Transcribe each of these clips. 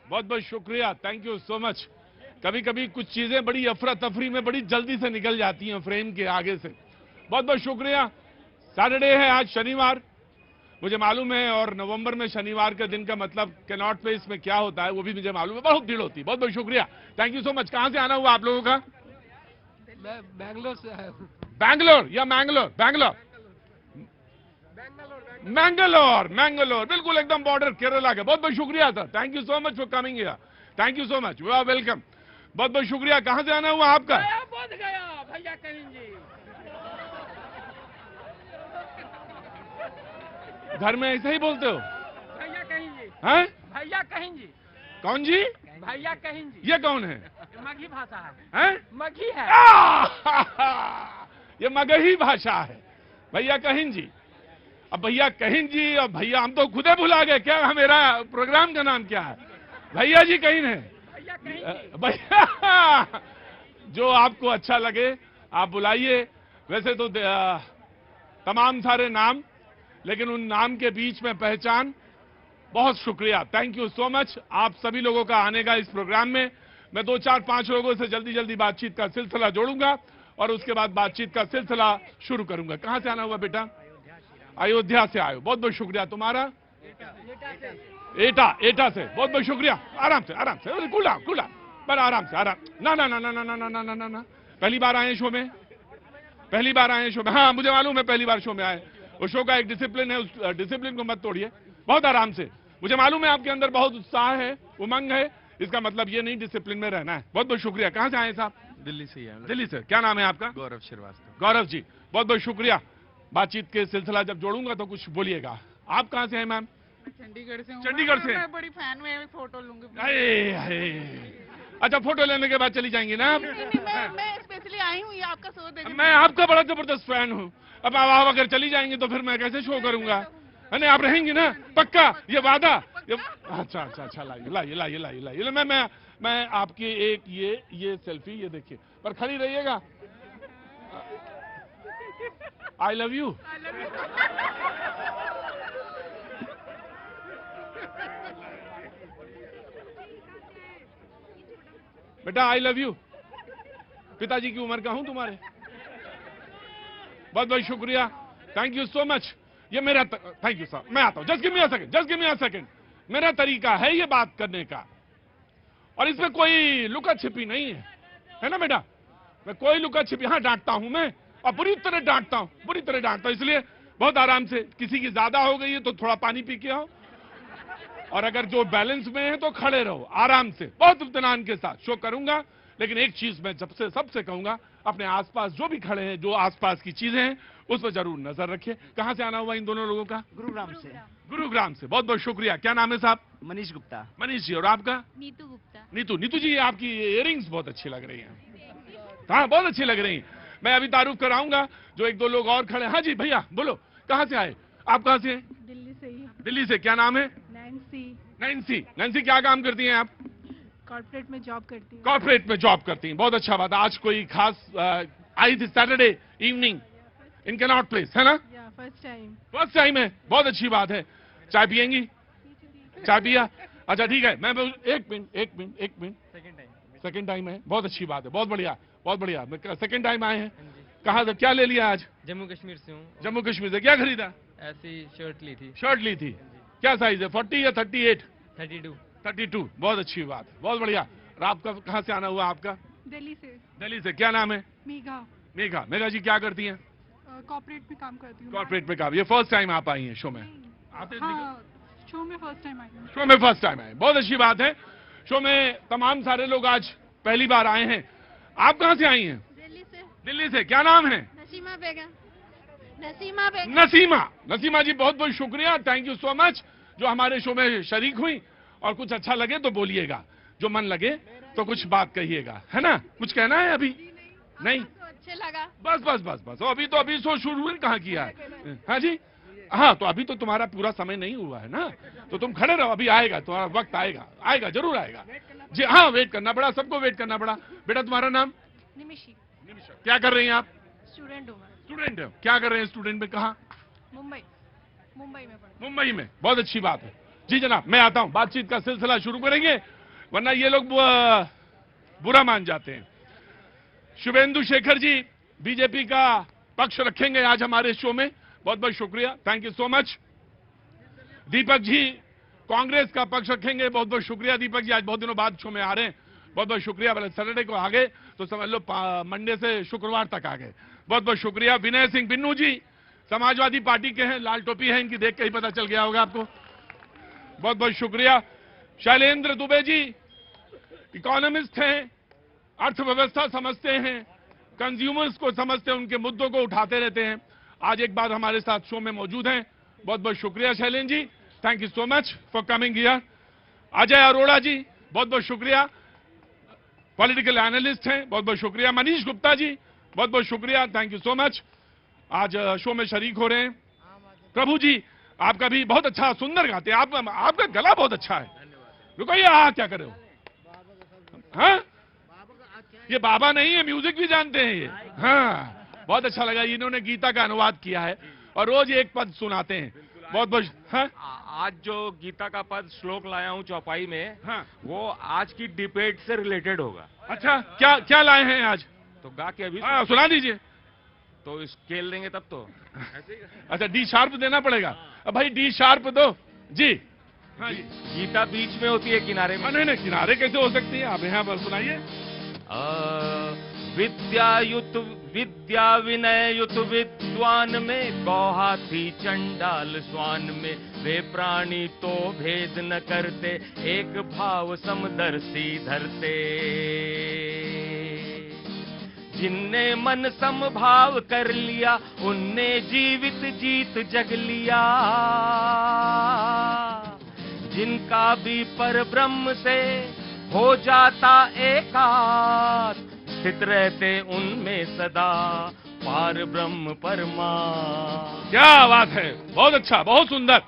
बहुत बहुत शुक्रिया, थैंक यू सो मच। कभी कभी कुछ चीजें बड़ी अफरा तफरी में बड़ी जल्दी से निकल जाती हैं फ्रेम के आगे से। बहुत बहुत शुक्रिया। सैटरडे है आज, शनिवार, मुझे मालूम है, और नवंबर में शनिवार के दिन का मतलब कैनॉट प्लेस में क्या होता है वो भी मुझे मालूम है, बहुत भीड़ होती है। बहुत बहुत शुक्रिया, थैंक यू सो मच। कहां से आना हुआ आप लोगों का? मैं बैंगलोर से आया हूँ। बैंगलोर या मैंगलोर? बैंगलोर, मैंगलोर, मैंगलोर, बिल्कुल एकदम बॉर्डर केरला का। बहुत बहुत शुक्रिया sir, thank you so much for coming here, thank you so much, you are welcome. बहुत बहुत शुक्रिया। कहां से आना हुआ आपका? बोध गया भैया कहीं जी। घर में ऐसे ही बोलते हो? भैया कहीं जी। हैं? भैया कहीं जी। कौन जी? भैया कहीं जी। ये कौन है? मगही भाषा है। हैं? मगही है। ये मगही भाषा है। भैया कहिन जी। अब भैया कहिन जी और भैया, हम तो खुदे भुला गए क्या मेरा प्रोग्राम का नाम क्या है। भैया जी कहिन है। भैया कहीं जी। भैया, जो आपको अच्छा लगे आप बुलाइए। वैसे तो तमाम सारे नाम, लेकिन उन नाम के बीच में पहचान। बहुत शुक्रिया, थैंक यू सो मच आप सभी लोगों का आने का इस प्रोग्राम में। मैं 2 4 5 लोगों से जल्दी जल्दी बातचीत का सिलसिला जोड़ूंगा और उसके बाद बातचीत का सिलसिला शुरू करूंगा। कहां से आना हुआ बेटा? अयोध्या से आयो, बहुत बहुत शुक्रिया। तुम्हारा? एटा, एटा से, बहुत बहुत शुक्रिया। आराम से, आराम से, कूला कूला, पर आराम से, आराम। ना ना ना ना ना ना ना ना ना ना, पहली बार आए शो में? पहली बार आए शो में? हाँ मुझे मालूम है, पहली बार शो में आए। उस शो का एक डिसिप्लिन है, उस डिसिप्लिन को मत तोड़िए, बहुत आराम से। मुझे मालूम है आपके अंदर बहुत उत्साह है, उमंग है, इसका मतलब ये नहीं डिसिप्लिन में रहना है। बहुत बहुत शुक्रिया। कहां से आए साहब? दिल्ली से ही है। दिल्ली से। क्या नाम है आपका? गौरव श्रीवास्तव। गौरव जी, बहुत बहुत शुक्रिया। बातचीत के सिलसिला जब जोड़ूंगा तो कुछ बोलिएगा। आप कहां से हैं मैम? चंडीगढ़ से हूँ। चंडीगढ़ से? मैं बड़ी फैन हूँ, एक फोटो लूंगी। अच्छा, फोटो लेने के बाद चली जाएंगी ना आप? नहीं, मैं स्पेशली आई हूँ ये आपका शो देखने। मैं आपका बड़ा जबरदस्त फैन हूँ। अब आप अगर चली जाएंगी तो फिर मैं कैसे शो करूंगा? है ना, आप रहेंगी ना पक्का, ये वादा? ये अच्छा अच्छा अच्छा, लाइए लाइए लाइए लाइए लाइए। मैं आपकी एक ये सेल्फी, ये देखिए, पर खड़ी रहिएगा। आई लव यू। बेटा आई लव यू। पिताजी की उम्र का हूं तुम्हारे। बहुत बहुत शुक्रिया, थैंक यू सो मच। ये मेरा थैंक यू सर, मैं आता हूं, just give me a second, just give me a second. मेरा तरीका है ये बात करने का, और इसमें कोई लुका छिपी नहीं है ना बेटा? मैं कोई लुका छिपी, हाँ डांटता हूं मैं, और बुरी तरह डांटता हूं, बुरी तरह डांटता हूं। इसलिए बहुत आराम से, किसी की ज्यादा हो गई है तो थोड़ा पानी पी के आओ, और अगर जो बैलेंस में है तो खड़े रहो आराम से। बहुत इत्मीनान के साथ शो करूंगा, लेकिन एक चीज मैं सबसे कहूंगा, अपने आसपास जो भी खड़े हैं, जो आसपास की चीजें हैं उस पर जरूर नजर रखिए। कहां से आना हुआ इन दोनों लोगों का? गुरुग्राम से। गुरुग्राम से, बहुत बहुत शुक्रिया। क्या नाम है साहब? मनीष गुप्ता। मनीष जी, और आपका? नीतू गुप्ता। नीतू, नीतू जी, आपकी इयरिंग्स बहुत अच्छी लग रही हैं। हाँ बहुत अच्छी लग रही हैं। मैं अभी तारुफ कराऊंगा, जो एक दो लोग और खड़े। हाँ जी भैया बोलो, कहां से आए आप? कहां से? दिल्ली से ही। दिल्ली से। क्या नाम है? नैन्सी। नैन्सी। नैन्सी, क्या काम करती हैं आप? कॉर्पोरेट में जॉब करती हूँ। कॉर्पोरेट में जॉब करती हैं, बहुत अच्छा बात। आज कोई खास आई थी Saturday evening in cannot place, है ना? First time. फर्स्ट टाइम है, बहुत अच्छी बात है। चाय पियेंगी? चाय पिया? अच्छा ठीक है, मैं एक मिनट। सेकंड टाइम है, बहुत अच्छी बात है, बहुत बढ़िया बहुत बढ़िया। सेकंड टाइम आए हैं, कहा था क्या ले लिया आज? जम्मू कश्मीर से हूँ। जम्मू कश्मीर से। क्या खरीदा? ऐसी शर्ट ली थी। शर्ट ली थी। क्या साइज है, 40 या 38? 32। 32, बहुत अच्छी बात है, बहुत बढ़िया। और आपका कहाँ से आना हुआ आपका? दिल्ली से। दिल्ली से। क्या नाम है? मेघा। मेघा। मेघा जी क्या करती हैं? कॉर्पोरेट में काम करती हूँ। कॉर्पोरेट में काम। ये फर्स्ट टाइम आप आई हैं शो में? हाँ, शो में फर्स्ट टाइम आई हूँ। शो में फर्स्ट टाइम आए, बहुत अच्छी बात है। शो में तमाम सारे लोग आज पहली बार आए हैं। आप कहाँ से आई हैं? दिल्ली से। दिल्ली से। क्या नाम है? नसीमा बेगम। नसीमा बेगम। नसीमा। नसीमा जी, बहुत बहुत शुक्रिया, थैंक यू सो मच, जो हमारे शो में शरीक हुई। और कुछ अच्छा लगे तो बोलिएगा, जो मन लगे तो कुछ बात कहिएगा, है ना? कुछ कहना है अभी? नहीं, अच्छे लगा। बस बस बस बस, अभी शो शुरू कहाँ किया है? हाँ जी, हाँ, तो अभी तो तुम्हारा पूरा समय नहीं हुआ है ना, तो तुम खड़े रहो, अभी आएगा, तुम्हारा वक्त आएगा, आएगा जरूर आएगा जी। हाँ, वेट करना पड़ा, सबको वेट करना पड़ा। बेटा तुम्हारा नाम? निमिषी। क्या कर रही हैं आप? स्टूडेंट हूँ। स्टूडेंट है। क्या कर रहे हैं स्टूडेंट में? कहाँ? मुंबई। मुंबई में पढ़ती मुंबई में, बहुत अच्छी बात है। जी जनाब, मैं आता हूं, बातचीत का सिलसिला शुरू करेंगे, वरना ये लोग बुरा मान जाते हैं। शुभेंदु शेखर जी बीजेपी का पक्ष रखेंगे आज हमारे शो में, बहुत बहुत शुक्रिया, thank you so much. Deepak ji Congress का पक्ष रखेंगे, बहुत बहुत शुक्रिया दीपक जी, आज बहुत दिनों बाद शो में आ रहे हैं, बहुत बहुत शुक्रिया। पहले सैटरडे को आ गए तो समझ लो मंडे से शुक्रवार तक आ गए, बहुत बहुत शुक्रिया। विनय सिंह बिन्नू जी समाजवादी पार्टी के हैं, लाल टोपी है इनकी, देख के ही पता चल गया होगा आपको, बहुत बहुत शुक्रिया। शैलेंद्र दुबे जी इकोनॉमिस्ट हैं, अर्थव्यवस्था समझते हैं, कंज्यूमर्स को समझते हैं, उनके मुद्दों को उठाते रहते हैं, आज एक बार हमारे साथ शो में मौजूद हैं, बहुत बहुत शुक्रिया Shailendra ji, thank you so much for coming here. Ajay Arora ji बहुत बहुत शुक्रिया, पॉलिटिकल एनालिस्ट हैं, बहुत बहुत शुक्रिया। मनीष गुप्ता जी बहुत बहुत शुक्रिया, थैंक यू सो मच, आज शो में शरीक हो रहे हैं। प्रभु जी आपका भी बहुत अच्छा, सुंदर गाते हैं आप, आपका गला बहुत अच्छा है। रुको ये क्या कर रहे हो? हाँ ये बाबा नहीं है, म्यूजिक भी जानते हैं ये। हाँ बहुत अच्छा लगा, इन्होंने गीता का अनुवाद किया है और रोज एक पद सुनाते हैं, बहुत बहुत। हाँ आज जो गीता का पद श्लोक लाया हूँ चौपाई में, हाँ वो आज की डिबेट से रिलेटेड होगा। अच्छा क्या क्या लाए हैं आज? तो गा के अभी हाँ सुना दीजिए। तो स्केल देंगे तब तो। अच्छा डी शार्प देना पड़ेगा, अब भाई डी शार्प दो जी। हाँ जी, गीता बीच में होती है किनारे में। नहीं नहीं किनारे कैसे हो सकती है, आप यहाँ पर सुनाइए। विद्यायुत विद्या विनय युत विद्वान में, गौहाथी चंडाल स्वान में, वे प्राणी तो भेद न करते, एक भाव समदर्शी धरते। जिनने मन समभाव कर लिया, उनने जीवित जीत जग लिया। जिनका भी पर ब्रह्म से हो जाता एकात्म, स्थित रहते उनमें सदा पार ब्रह्म परमा। क्या बात है, बहुत अच्छा, बहुत सुंदर।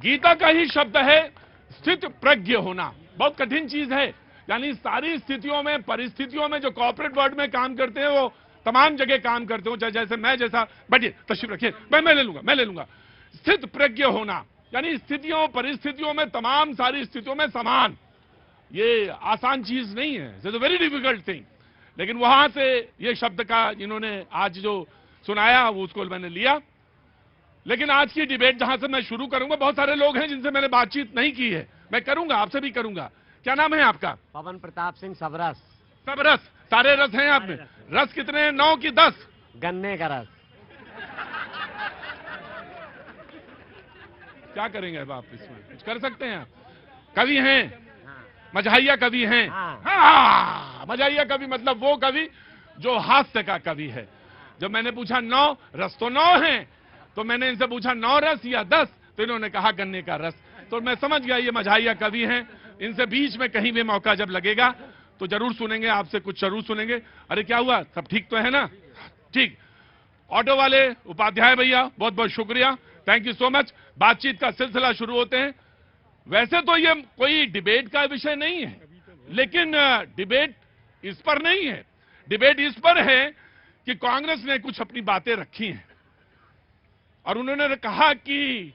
गीता का ही शब्द है स्थित प्रज्ञ होना, बहुत कठिन चीज है, यानी सारी स्थितियों में, परिस्थितियों में जो कॉर्पोरेट वर्ल्ड में काम करते हैं वो तमाम जगह काम करते हो, जैसे मैं जैसा, बैठिए तशरीफ रखिए, मैं ले लूंगा। स्थित प्रज्ञ होना यानी स्थितियों परिस्थितियों में, तमाम सारी स्थितियों में समान, ये आसान चीज नहीं है, it's a very difficult thing. लेकिन वहां से ये शब्द का इन्होंने आज जो सुनाया वो उसको मैंने लिया। लेकिन आज की डिबेट जहां से मैं शुरू करूंगा, बहुत सारे लोग हैं जिनसे मैंने बातचीत नहीं की है, मैं करूंगा, आपसे भी करूंगा। क्या नाम है आपका? पवन प्रताप सिंह सबरस। सब रस, सारे रस हैं आप में? रस कितने हैं, 9 की 10? गन्ने का रस। क्या करेंगे अब आप इसमें, कुछ कर सकते हैं आप? कवि हैं, मजहिया कवि हैं। हाँ मजहिया कवि मतलब वो कवि जो हास्य का कवि है। जब मैंने पूछा 9 रस तो 9 हैं, तो मैंने इनसे पूछा 9 रस या 10, तो इन्होंने कहा गन्ने का रस, तो मैं समझ गया ये मजहिया कवि हैं। इनसे बीच में कहीं भी मौका जब लगेगा तो जरूर सुनेंगे, आपसे कुछ जरूर सुनेंगे। अरे क्या हुआ, सब ठीक तो है ना? ठीक। ऑटो वाले उपाध्याय भैया बहुत बहुत शुक्रिया, थैंक यू सो मच। बातचीत का सिलसिला शुरू होते हैं। वैसे तो ये कोई डिबेट का विषय नहीं है, लेकिन डिबेट इस पर नहीं है, डिबेट इस पर है कि कांग्रेस ने कुछ अपनी बातें रखी हैं और उन्होंने कहा कि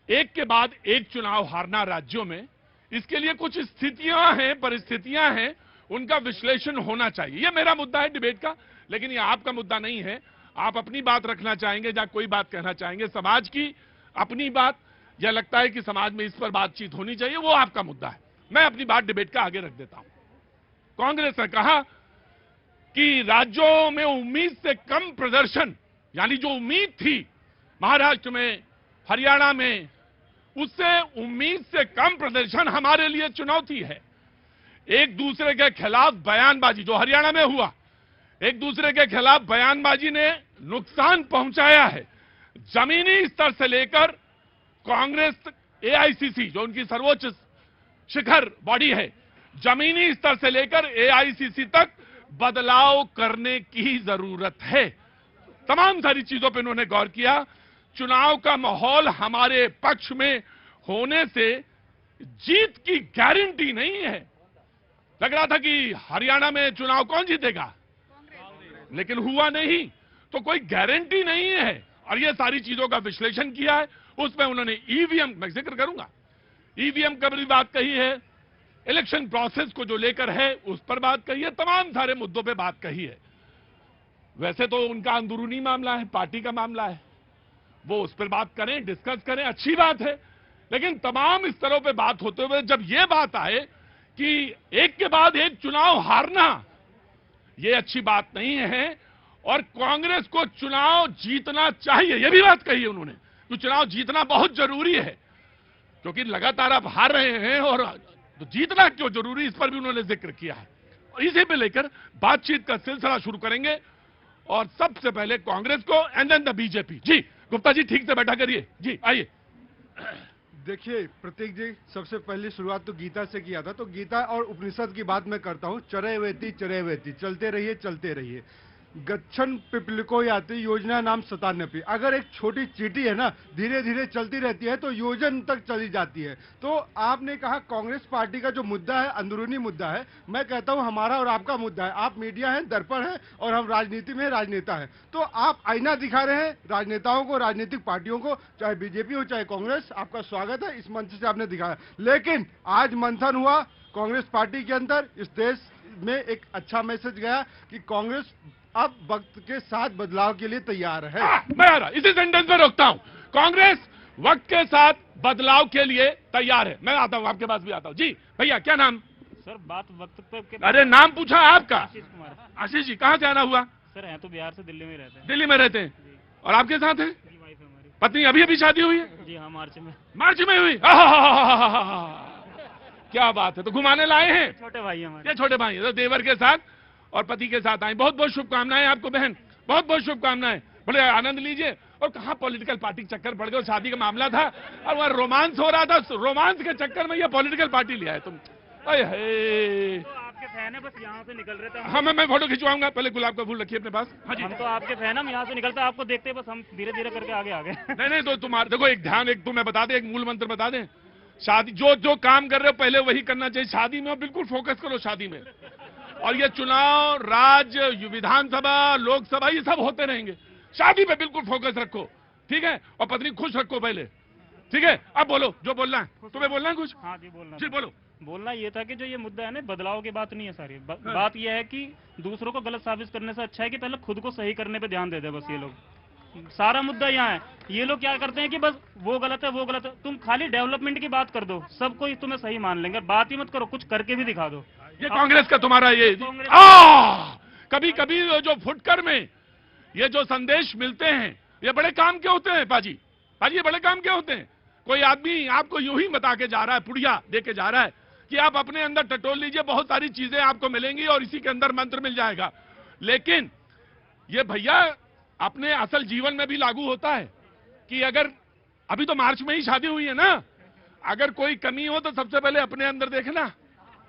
एक के बाद एक चुनाव हारना राज्यों में, इसके लिए कुछ स्थितियां हैं, परिस्थितियां हैं, उनका विश्लेषण होना चाहिए। यह मेरा मुद्दा है डिबेट का, लेकिन यह आपका मुद्दा नहीं है। आप अपनी बात रखना चाहेंगे या कोई बात कहना चाहेंगे, समाज की अपनी बात, या लगता है कि समाज में इस पर बातचीत होनी चाहिए, वो आपका मुद्दा है। मैं अपनी बात डिबेट का आगे रख देता हूं। कांग्रेस ने कहा कि राज्यों में उम्मीद से कम प्रदर्शन, यानी जो उम्मीद थी महाराष्ट्र में, हरियाणा में, उससे उम्मीद से कम प्रदर्शन हमारे लिए चुनौती है। एक दूसरे के खिलाफ बयानबाजी, जो हरियाणा में हुआ, एक दूसरे के खिलाफ बयानबाजी ने नुकसान पहुंचाया है। जमीनी स्तर से लेकर कांग्रेस, एआईसीसी जो उनकी सर्वोच्च शिखर बॉडी है, जमीनी स्तर से लेकर एआईसीसी तक बदलाव करने की जरूरत है। तमाम सारी चीजों पर उन्होंने गौर किया। चुनाव का माहौल हमारे पक्ष में होने से जीत की गारंटी नहीं है। लग रहा था कि हरियाणा में चुनाव कौन जीतेगा, लेकिन हुआ नहीं, तो कोई गारंटी नहीं है। और ये सारी चीजों का विश्लेषण किया है, उसमें उन्होंने ईवीएम, मैं जिक्र करूंगा, ईवीएम का भी बात कही है, इलेक्शन प्रोसेस को जो लेकर है उस पर बात कही है, तमाम सारे मुद्दों पे बात कही है। वैसे तो उनका अंदरूनी मामला है, पार्टी का मामला है, वो उस पर बात करें, डिस्कस करें, अच्छी बात है। लेकिन तमाम स्तरों पे बात होते हुए जब ये बात आए कि एक के बाद एक चुनाव हारना, ये अच्छी बात नहीं है और कांग्रेस को चुनाव जीतना चाहिए, ये भी बात कही है उन्होंने कि चुनाव जीतना बहुत जरूरी है, क्योंकि लगातार आप हार रहे हैं और तो जीतना क्यों जरूरी, इस पर भी उन्होंने जिक्र किया है। और इसी पे लेकर बातचीत का सिलसिला शुरू करेंगे और सबसे पहले कांग्रेस को एंड देन द बीजेपी। जी गुप्ता जी ठीक से बैठा करिए, जी आइए। देखिए प्रतीक जी, सबसे पहली शुरुआत तो गीता से किया था, तो गीता और उपनिषद की बात मैं करता हूँ। चरे वेती, चलते रहिए चलते रहिए। गच्छन पिपलिको याति योजना नाम 97। अगर एक छोटी चींटी है ना, धीरे धीरे चलती रहती है तो योजन तक चली जाती है। तो आपने कहा कांग्रेस पार्टी का जो मुद्दा है अंदरूनी मुद्दा है, मैं कहता हूं हमारा और आपका मुद्दा है। आप मीडिया हैं, दर्पण है, और हम राजनीति में राजनेता हैं। तो आप आईना दिखा रहे हैं राजनेताओं को, राजनीतिक पार्टियों को, चाहे बीजेपी हो चाहे कांग्रेस। आपका स्वागत है, इस मंच से आपने दिखाया। लेकिन आज मंथन हुआ कांग्रेस पार्टी के अंदर, इस देश में एक अच्छा मैसेज गया कि कांग्रेस अब वक्त के साथ बदलाव के लिए तैयार है। मैं आ रहा, इसी सेंटेंस में रोकता हूं। कांग्रेस वक्त के साथ बदलाव के लिए तैयार है। मैं आता हूं, आपके पास भी आता हूं। जी भैया, क्या नाम? सर बात वक्त पे अरे नाम पूछा आपका? आशीष कुमार। आशीष जी, कहाँ से आना हुआ? सर हैं तो बिहार से, दिल्ली में रहते हैं। दिल्ली में रहते हैं, और आपके साथ है जी वाइफ है हमारी। पत्नी? अभी अभी शादी हुई है? जी हाँ, मार्च में। मार्च में हुई? क्या बात है, तो घुमाने लाए हैं? छोटे भाई हमारे। ये छोटे भाई हैं, तो देवर के साथ और पति के साथ आए। बहुत बहुत शुभकामनाएं आपको बहन, बहुत बहुत शुभकामनाएं। बड़े आनंद लीजिए। और कहाँ पॉलिटिकल पार्टी के चक्कर पड़ गए, शादी का मामला था और वहां रोमांस हो रहा था, रोमांस के चक्कर में ये पॉलिटिकल पार्टी लिया है तुम। अरे तो आपके फैन है, बस यहाँ से निकल रहे थे। हाँ, मैं फोटो खिंचवाऊंगा, पहले गुलाब का फूल रखिए अपने पास। हाँ जी, हम तो आपके फैन, हम यहाँ से निकलते आपको देखते बस हम धीरे धीरे करके आगे आ गए। नहीं तो तुम्हारे देखो, एक ध्यान, एक तुम्हें बता दे, एक मूल मंत्र बता दें। शादी जो जो काम कर रहे हो पहले वही करना चाहिए। शादी में बिल्कुल फोकस करो, शादी में। और ये चुनाव, राज्य, विधानसभा, लोकसभा, ये सब होते रहेंगे। शादी पे बिल्कुल फोकस रखो, ठीक है? और पत्नी खुश रखो पहले, ठीक है? अब बोलो जो बोलना है। तुम्हें बोलना है कुछ? हाँ जी, बोलना जी बोलो। बोलना ये था कि जो ये मुद्दा है ना, बदलाव की बात नहीं है सारी। बात ये है कि दूसरों को गलत साबित करने से अच्छा है कि पहले खुद को सही करने पे ध्यान दे दे। बस ये लोग, सारा मुद्दा यहाँ है। ये लोग क्या करते हैं कि बस वो गलत है, वो गलत है। तुम खाली डेवलपमेंट की बात कर दो, सब कोई तुम्हें सही मान लेंगे। बात ही मत करो, कुछ करके भी दिखा दो। ये कांग्रेस का तुम्हारा ये कभी कभी जो फुटकर में ये जो संदेश मिलते हैं, ये बड़े काम के होते हैं पाजी। पाजी, ये बड़े काम के होते हैं। कोई आदमी आपको यूं ही बता के जा रहा है, पुड़िया दे के जा रहा है कि आप अपने अंदर टटोल लीजिए, बहुत सारी चीजें आपको मिलेंगी और इसी के अंदर मंत्र मिल जाएगा। लेकिन ये भैया अपने असल जीवन में भी लागू होता है कि अगर अभी तो मार्च में ही शादी हुई है ना, अगर कोई कमी हो तो सबसे पहले अपने अंदर देखना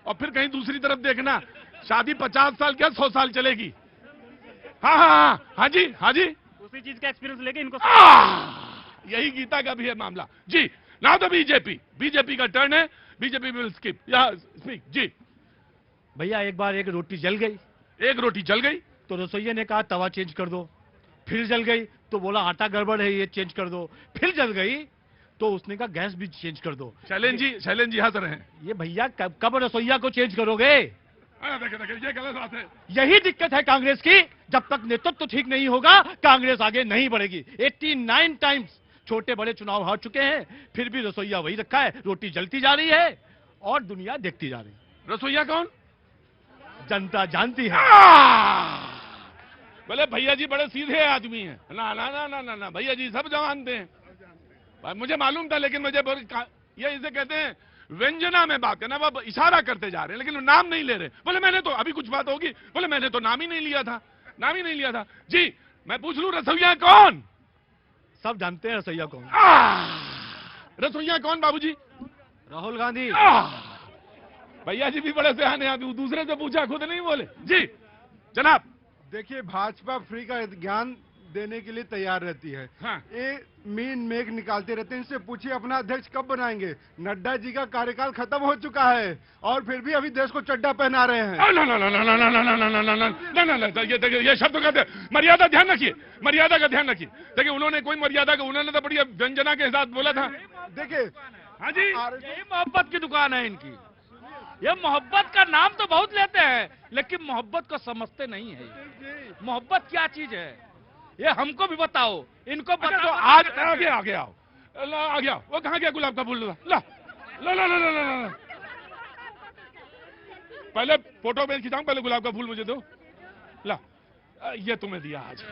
और फिर कहीं दूसरी तरफ देखना। शादी 50 साल क्या 100 साल चलेगी। हाँ जी, हाँ जी, उसी चीज का एक्सपीरियंस लेके इनको यही गीता का भी है मामला। जी नाउ द बीजेपी का टर्न है। बीजेपी विल स्किप या स्पीक। जी भैया, एक बार एक रोटी जल गई, एक रोटी जल गई तो रसोइया ने कहा तवा चेंज कर दो। फिर जल गई तो बोला आटा गड़बड़ है, ये चेंज कर दो। फिर जल गई तो उसने कहा गैस भी चेंज कर दो। शैलेन जी हंस रहे हैं। ये भैया कब रसोइया को चेंज करोगे? देखिए, ये गलत बात है। यही दिक्कत है कांग्रेस की। जब तक नेतृत्व ठीक नहीं होगा, कांग्रेस आगे नहीं बढ़ेगी। 89 टाइम्स छोटे बड़े चुनाव हार चुके हैं, फिर भी रसोइया वही रखा है। रोटी जलती जा रही है और दुनिया देखती जा रही है। रसोइया कौन? जनता जानती है। बोले भैया जी बड़े सीधे आदमी हैं। ना ना ना ना ना ना, भैया जी सब जानते हैं। मुझे मालूम था, लेकिन मुझे ये इसे कहते हैं व्यंजना में बात करना। वो इशारा करते जा रहे हैं लेकिन नाम नहीं ले रहे। बोले मैंने तो, अभी कुछ बात होगी, बोले मैंने तो नाम ही नहीं लिया था। जी मैं पूछ लूं, रसोइया कौन? सब जानते हैं रसोइया कौन। रसोइया कौन बाबूजी? राहुल गांधी। भैया जी भी बड़े सियाने आदमी, दूसरे से पूछा, खुद नहीं बोले। जी जनाब। देखिए भाजपा फ्री का ज्ञान देने के लिए तैयार रहती है। हाँ। ये मीन मेघ निकालते रहते हैं। इनसे पूछिए अपना अध्यक्ष कब बनाएंगे। नड्डा जी का कार्यकाल खत्म हो चुका है और फिर भी अभी देश को चड्डा पहना रहे हैं। ना ना ना ना ना ना ना ना ना ना ना ना ना ये देखिए, ये शब्द कहते हैं, मर्यादा ध्यान रखिए, मर्यादा का ध्यान रखिए। देखिए उन्होंने कोई मर्यादा का, उन्होंने तो बढ़िया व्यंजना के साथ बोला था। देखिए हाँ जी, यही मोहब्बत की दुकान है इनकी। ये मोहब्बत का नाम तो बहुत लेते हैं लेकिन मोहब्बत को समझते नहीं है। मोहब्बत क्या चीज है ये हमको भी बताओ, इनको अच्छा, बताओ। तो आज आगे आगे आओ, आ गया। वो कहाँ गया गुलाब का फूल? ला ला ला ला ला ला ला ला। पहले फोटो में खिंचाऊं, पहले गुलाब का फूल मुझे दो। ला, ये तुम्हें दिया आज।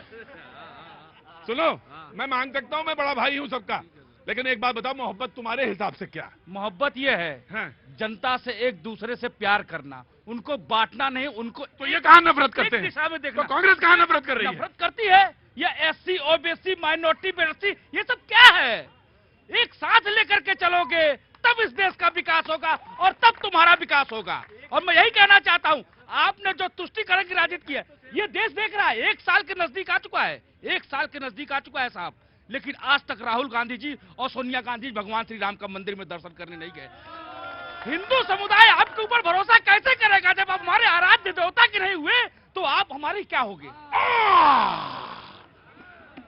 सुनो, मैं मांग सकता हूं, मैं बड़ा भाई हूं सबका, लेकिन एक बात बताओ, मोहब्बत तुम्हारे हिसाब से क्या? मोहब्बत ये है हाँ। जनता से एक दूसरे से प्यार करना, उनको बांटना नहीं, उनको तो ये कहाँ नफरत करते एक हैं? दिशा में देखना। तो कांग्रेस कहाँ नफरत कर रही है? नफरत करती है या एससी ओबीसी माइनॉरिटी बेसी, ये सब क्या है? एक साथ लेकर के चलोगे तब इस देश का विकास होगा और तब तुम्हारा विकास होगा। और मैं यही कहना चाहता हूं, आपने जो तुष्टीकरण की राजनीति की है, ये देश देख रहा है। 1 साल के नजदीक आ चुका है, 1 साल के नजदीक आ चुका है साहब, लेकिन आज तक राहुल गांधी जी और सोनिया गांधी भगवान श्री राम का मंदिर में दर्शन करने नहीं गए। हिंदू समुदाय आपके ऊपर भरोसा कैसे करेगा जब आप हमारे आराध्य देवता के नहीं हुए, तो आप हमारी क्या होगे?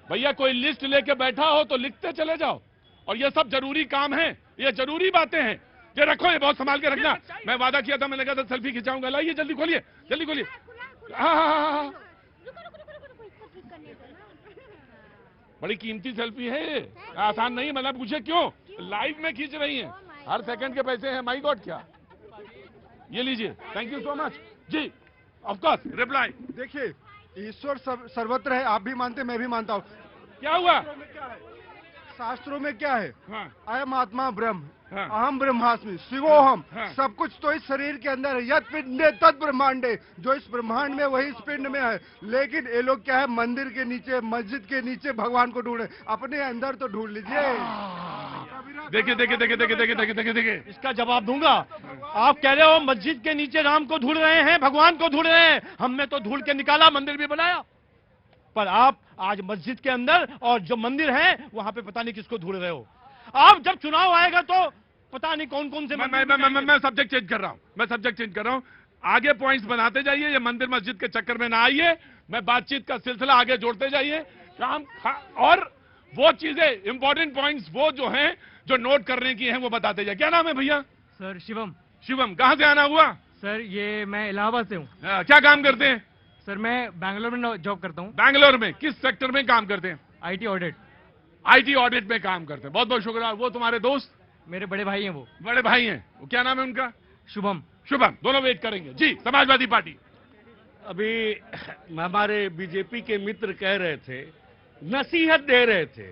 भैया कोई लिस्ट लेके बैठा हो तो लिखते चले जाओ, और ये सब जरूरी काम है, ये जरूरी बातें हैं। ये रखो, ये बहुत संभाल के रखना। मैं वादा किया था, मैंने कहा था सेल्फी खिंचाऊंगा। लाइए जल्दी खोलिए, जल्दी खोलिए। हाँ हाँ हाँ हाँ, बड़ी कीमती सेल्फी है ये, आसान नहीं। मतलब पूछे क्यों, लाइव में खींच रही हैं, हर सेकंड के पैसे हैं। माय गॉड, क्या ये लीजिए, थैंक यू सो मच जी। Of course reply. देखिए ईश्वर सर्वत्र है, आप भी मानते, मैं भी मानता हूँ। क्या हुआ? शास्त्रों में क्या है? हाँ। अयम आत्मा ब्रह्म, हाँ। अहम ब्रह्मास्मि, शिवोहम। हाँ। सब कुछ तो इस शरीर के अंदर है। यत पिंडे तत् ब्रह्मांडे, जो इस ब्रह्मांड में वही इस पिंड में है। लेकिन ये लोग क्या है, मंदिर के नीचे, मस्जिद के नीचे भगवान को ढूंढे, अपने अंदर तो ढूंढ लीजिए। देखिए देखिए देखिए देखिए देखिए देखिए देखिए देखिए, इसका जवाब दूंगा। आप कह रहे हो मस्जिद के नीचे राम को ढूंढ रहे हैं, भगवान को ढूंढ रहे हैं। हमने तो ढूंढ के निकाला, मंदिर भी बनाया। पर आप आज मस्जिद के अंदर और जो मंदिर है वहां पे पता नहीं किसको ढूंढ रहे हो। आप जब चुनाव आएगा तो पता नहीं कौन कौन से मैं सब्जेक्ट चेंज कर रहा हूं, मैं सब्जेक्ट चेंज कर रहा हूं। आगे पॉइंट्स बनाते जाइए, ये मंदिर मस्जिद के चक्कर में ना आइए। मैं बातचीत का सिलसिला आगे जोड़ते जाइए। और वो चीजें, इंपॉर्टेंट पॉइंट्स वो जो हैं, जो नोट करने की हैं, वो बताते जाइए। क्या नाम है भैया? सर शिवम। शिवम, कहां से आना हुआ? सर ये मैं इलाहाबाद से हूँ। क्या काम करते हैं? सर मैं बैंगलोर में जॉब करता हूँ। बैंगलोर में किस सेक्टर में काम करते हैं? IT audit. IT ऑडिट में काम करते हैं। बहुत बहुत शुक्रिया। वो तुम्हारे दोस्त? मेरे बड़े भाई हैं वो। बड़े भाई हैं, वो क्या नाम है उनका? शुभम। शुभम, दोनों वेट करेंगे जी। समाजवादी पार्टी। अभी हमारे बीजेपी के मित्र कह रहे थे, नसीहत दे रहे थे।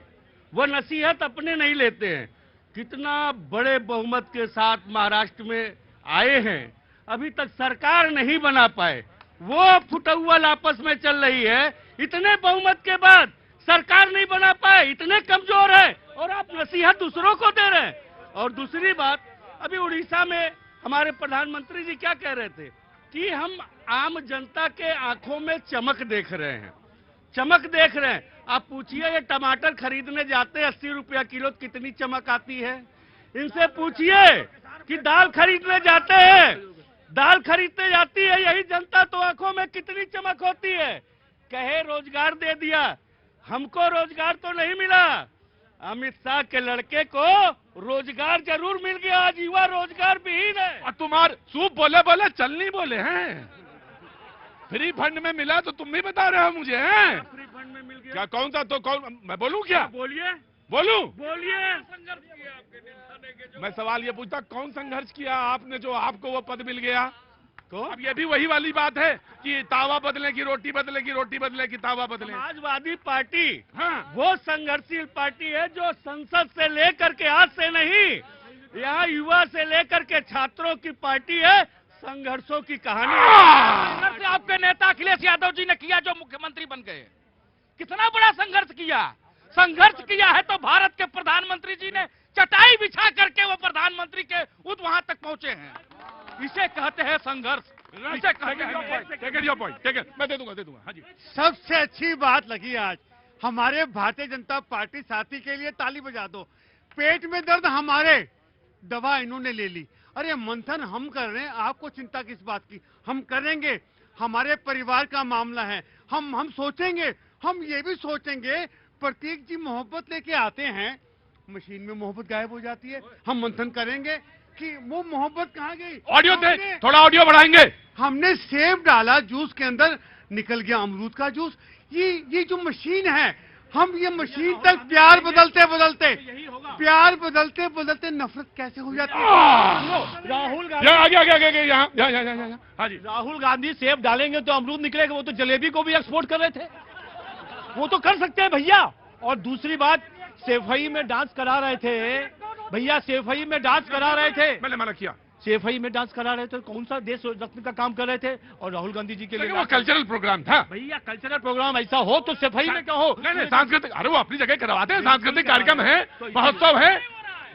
वो नसीहत अपने नहीं लेते हैं। कितना बड़े बहुमत के साथ महाराष्ट्र में आए हैं, अभी तक सरकार नहीं बना पाए। वो फुटौल आपस में चल रही है। इतने बहुमत के बाद सरकार नहीं बना पाए, इतने कमजोर है, और आप नसीहत दूसरों को दे रहे हैं। और दूसरी बात, अभी उड़ीसा में हमारे प्रधानमंत्री जी क्या कह रहे थे कि हम आम जनता के आंखों में चमक देख रहे हैं, चमक देख रहे हैं। आप पूछिए, ये टमाटर खरीदने जाते 80 रुपया किलो, कितनी चमक आती है? इनसे पूछिए कि दाल खरीदने जाते हैं, दाल खरीदने जाती है यही जनता, तो आंखों में कितनी चमक होती है। कहे रोजगार दे दिया, हमको रोजगार तो नहीं मिला। अमित शाह के लड़के को रोजगार जरूर मिल गया, आज युवा रोजगार विहीन है। और तुम्हारे सूप बोले बोले चल नहीं बोले हैं। फ्री फंड में मिला तो तुम भी बता रहे हो मुझे, हैं? फ्री फंड में मिल गया। क्या कौन सा? तो कौन, मैं बोलूं क्या? बोलिए, बोलूं? बोलिए। संघर्ष किया आपके नेता ने के जो। मैं सवाल ये पूछता, कौन संघर्ष किया आपने जो आपको वो पद मिल गया? तो अब ये भी वही वाली बात है कि तावा बदले की रोटी बदले की, रोटी बदले की तावा बदले। समाजवादी पार्टी हाँ, वो संघर्षशील पार्टी है जो संसद से लेकर के आज से नहीं, यहाँ युवा से लेकर के छात्रों की पार्टी है। संघर्षों की कहानी संघर्ष आपके नेता अखिलेश यादव जी ने किया जो मुख्यमंत्री बन गए। कितना बड़ा संघर्ष किया। संघर्ष किया है तो भारत के प्रधानमंत्री जी ने चटाई बिछा करके वो प्रधानमंत्री के वहां तक पहुंचे हैं। इसे कहते हैं संघर्ष, इसे कहते हैं। Take it your point, take it. मैं दे दूंगा। हाँ जी। सबसे अच्छी बात लगी आज हमारे भारतीय जनता पार्टी साथी के लिए ताली बजा दो। पेट में दर्द हमारे, दवा इन्होंने ले ली। अरे मंथन हम कर रहे हैं, आपको चिंता किस बात की? हम करेंगे, हमारे परिवार का मामला है। हम सोचेंगे, हम ये भी सोचेंगे। प्रतीक जी मोहब्बत लेके आते हैं, मशीन में मोहब्बत गायब हो जाती है। हम मंथन करेंगे कि वो मोहब्बत कहाँ गई। ऑडियो दे, थोड़ा ऑडियो बढ़ाएंगे। हमने सेब डाला जूस के अंदर, निकल गया अमरूद का जूस। ये जो मशीन है, हम ये मशीन तक प्यार बदलते बदलते नफरत कैसे हो जाती है। राहुल गांधी, आगे आगे आगे आगे, यहाँ। हाँ जी। राहुल गांधी सेब डालेंगे तो अमरूद निकलेगा। वो तो जलेबी को भी एक्सपोर्ट कर रहे थे, वो तो कर सकते हैं भैया। और दूसरी बात, सेफई में डांस करा रहे थे भैया, सेफई में डांस करा रहे थे। मैंने मना किया। सेफई में डांस करा रहे थे, कौन सा देश रत्न का काम कर रहे थे। और राहुल गांधी जी के लिए वो कल्चरल प्रोग्राम था भैया। कल्चरल प्रोग्राम ऐसा हो तो सेफई में क्या हो। नहीं, सांस्कृतिक, अरे वो अपनी जगह करवाते हैं, सांस्कृतिक कार्यक्रम है, महोत्सव है।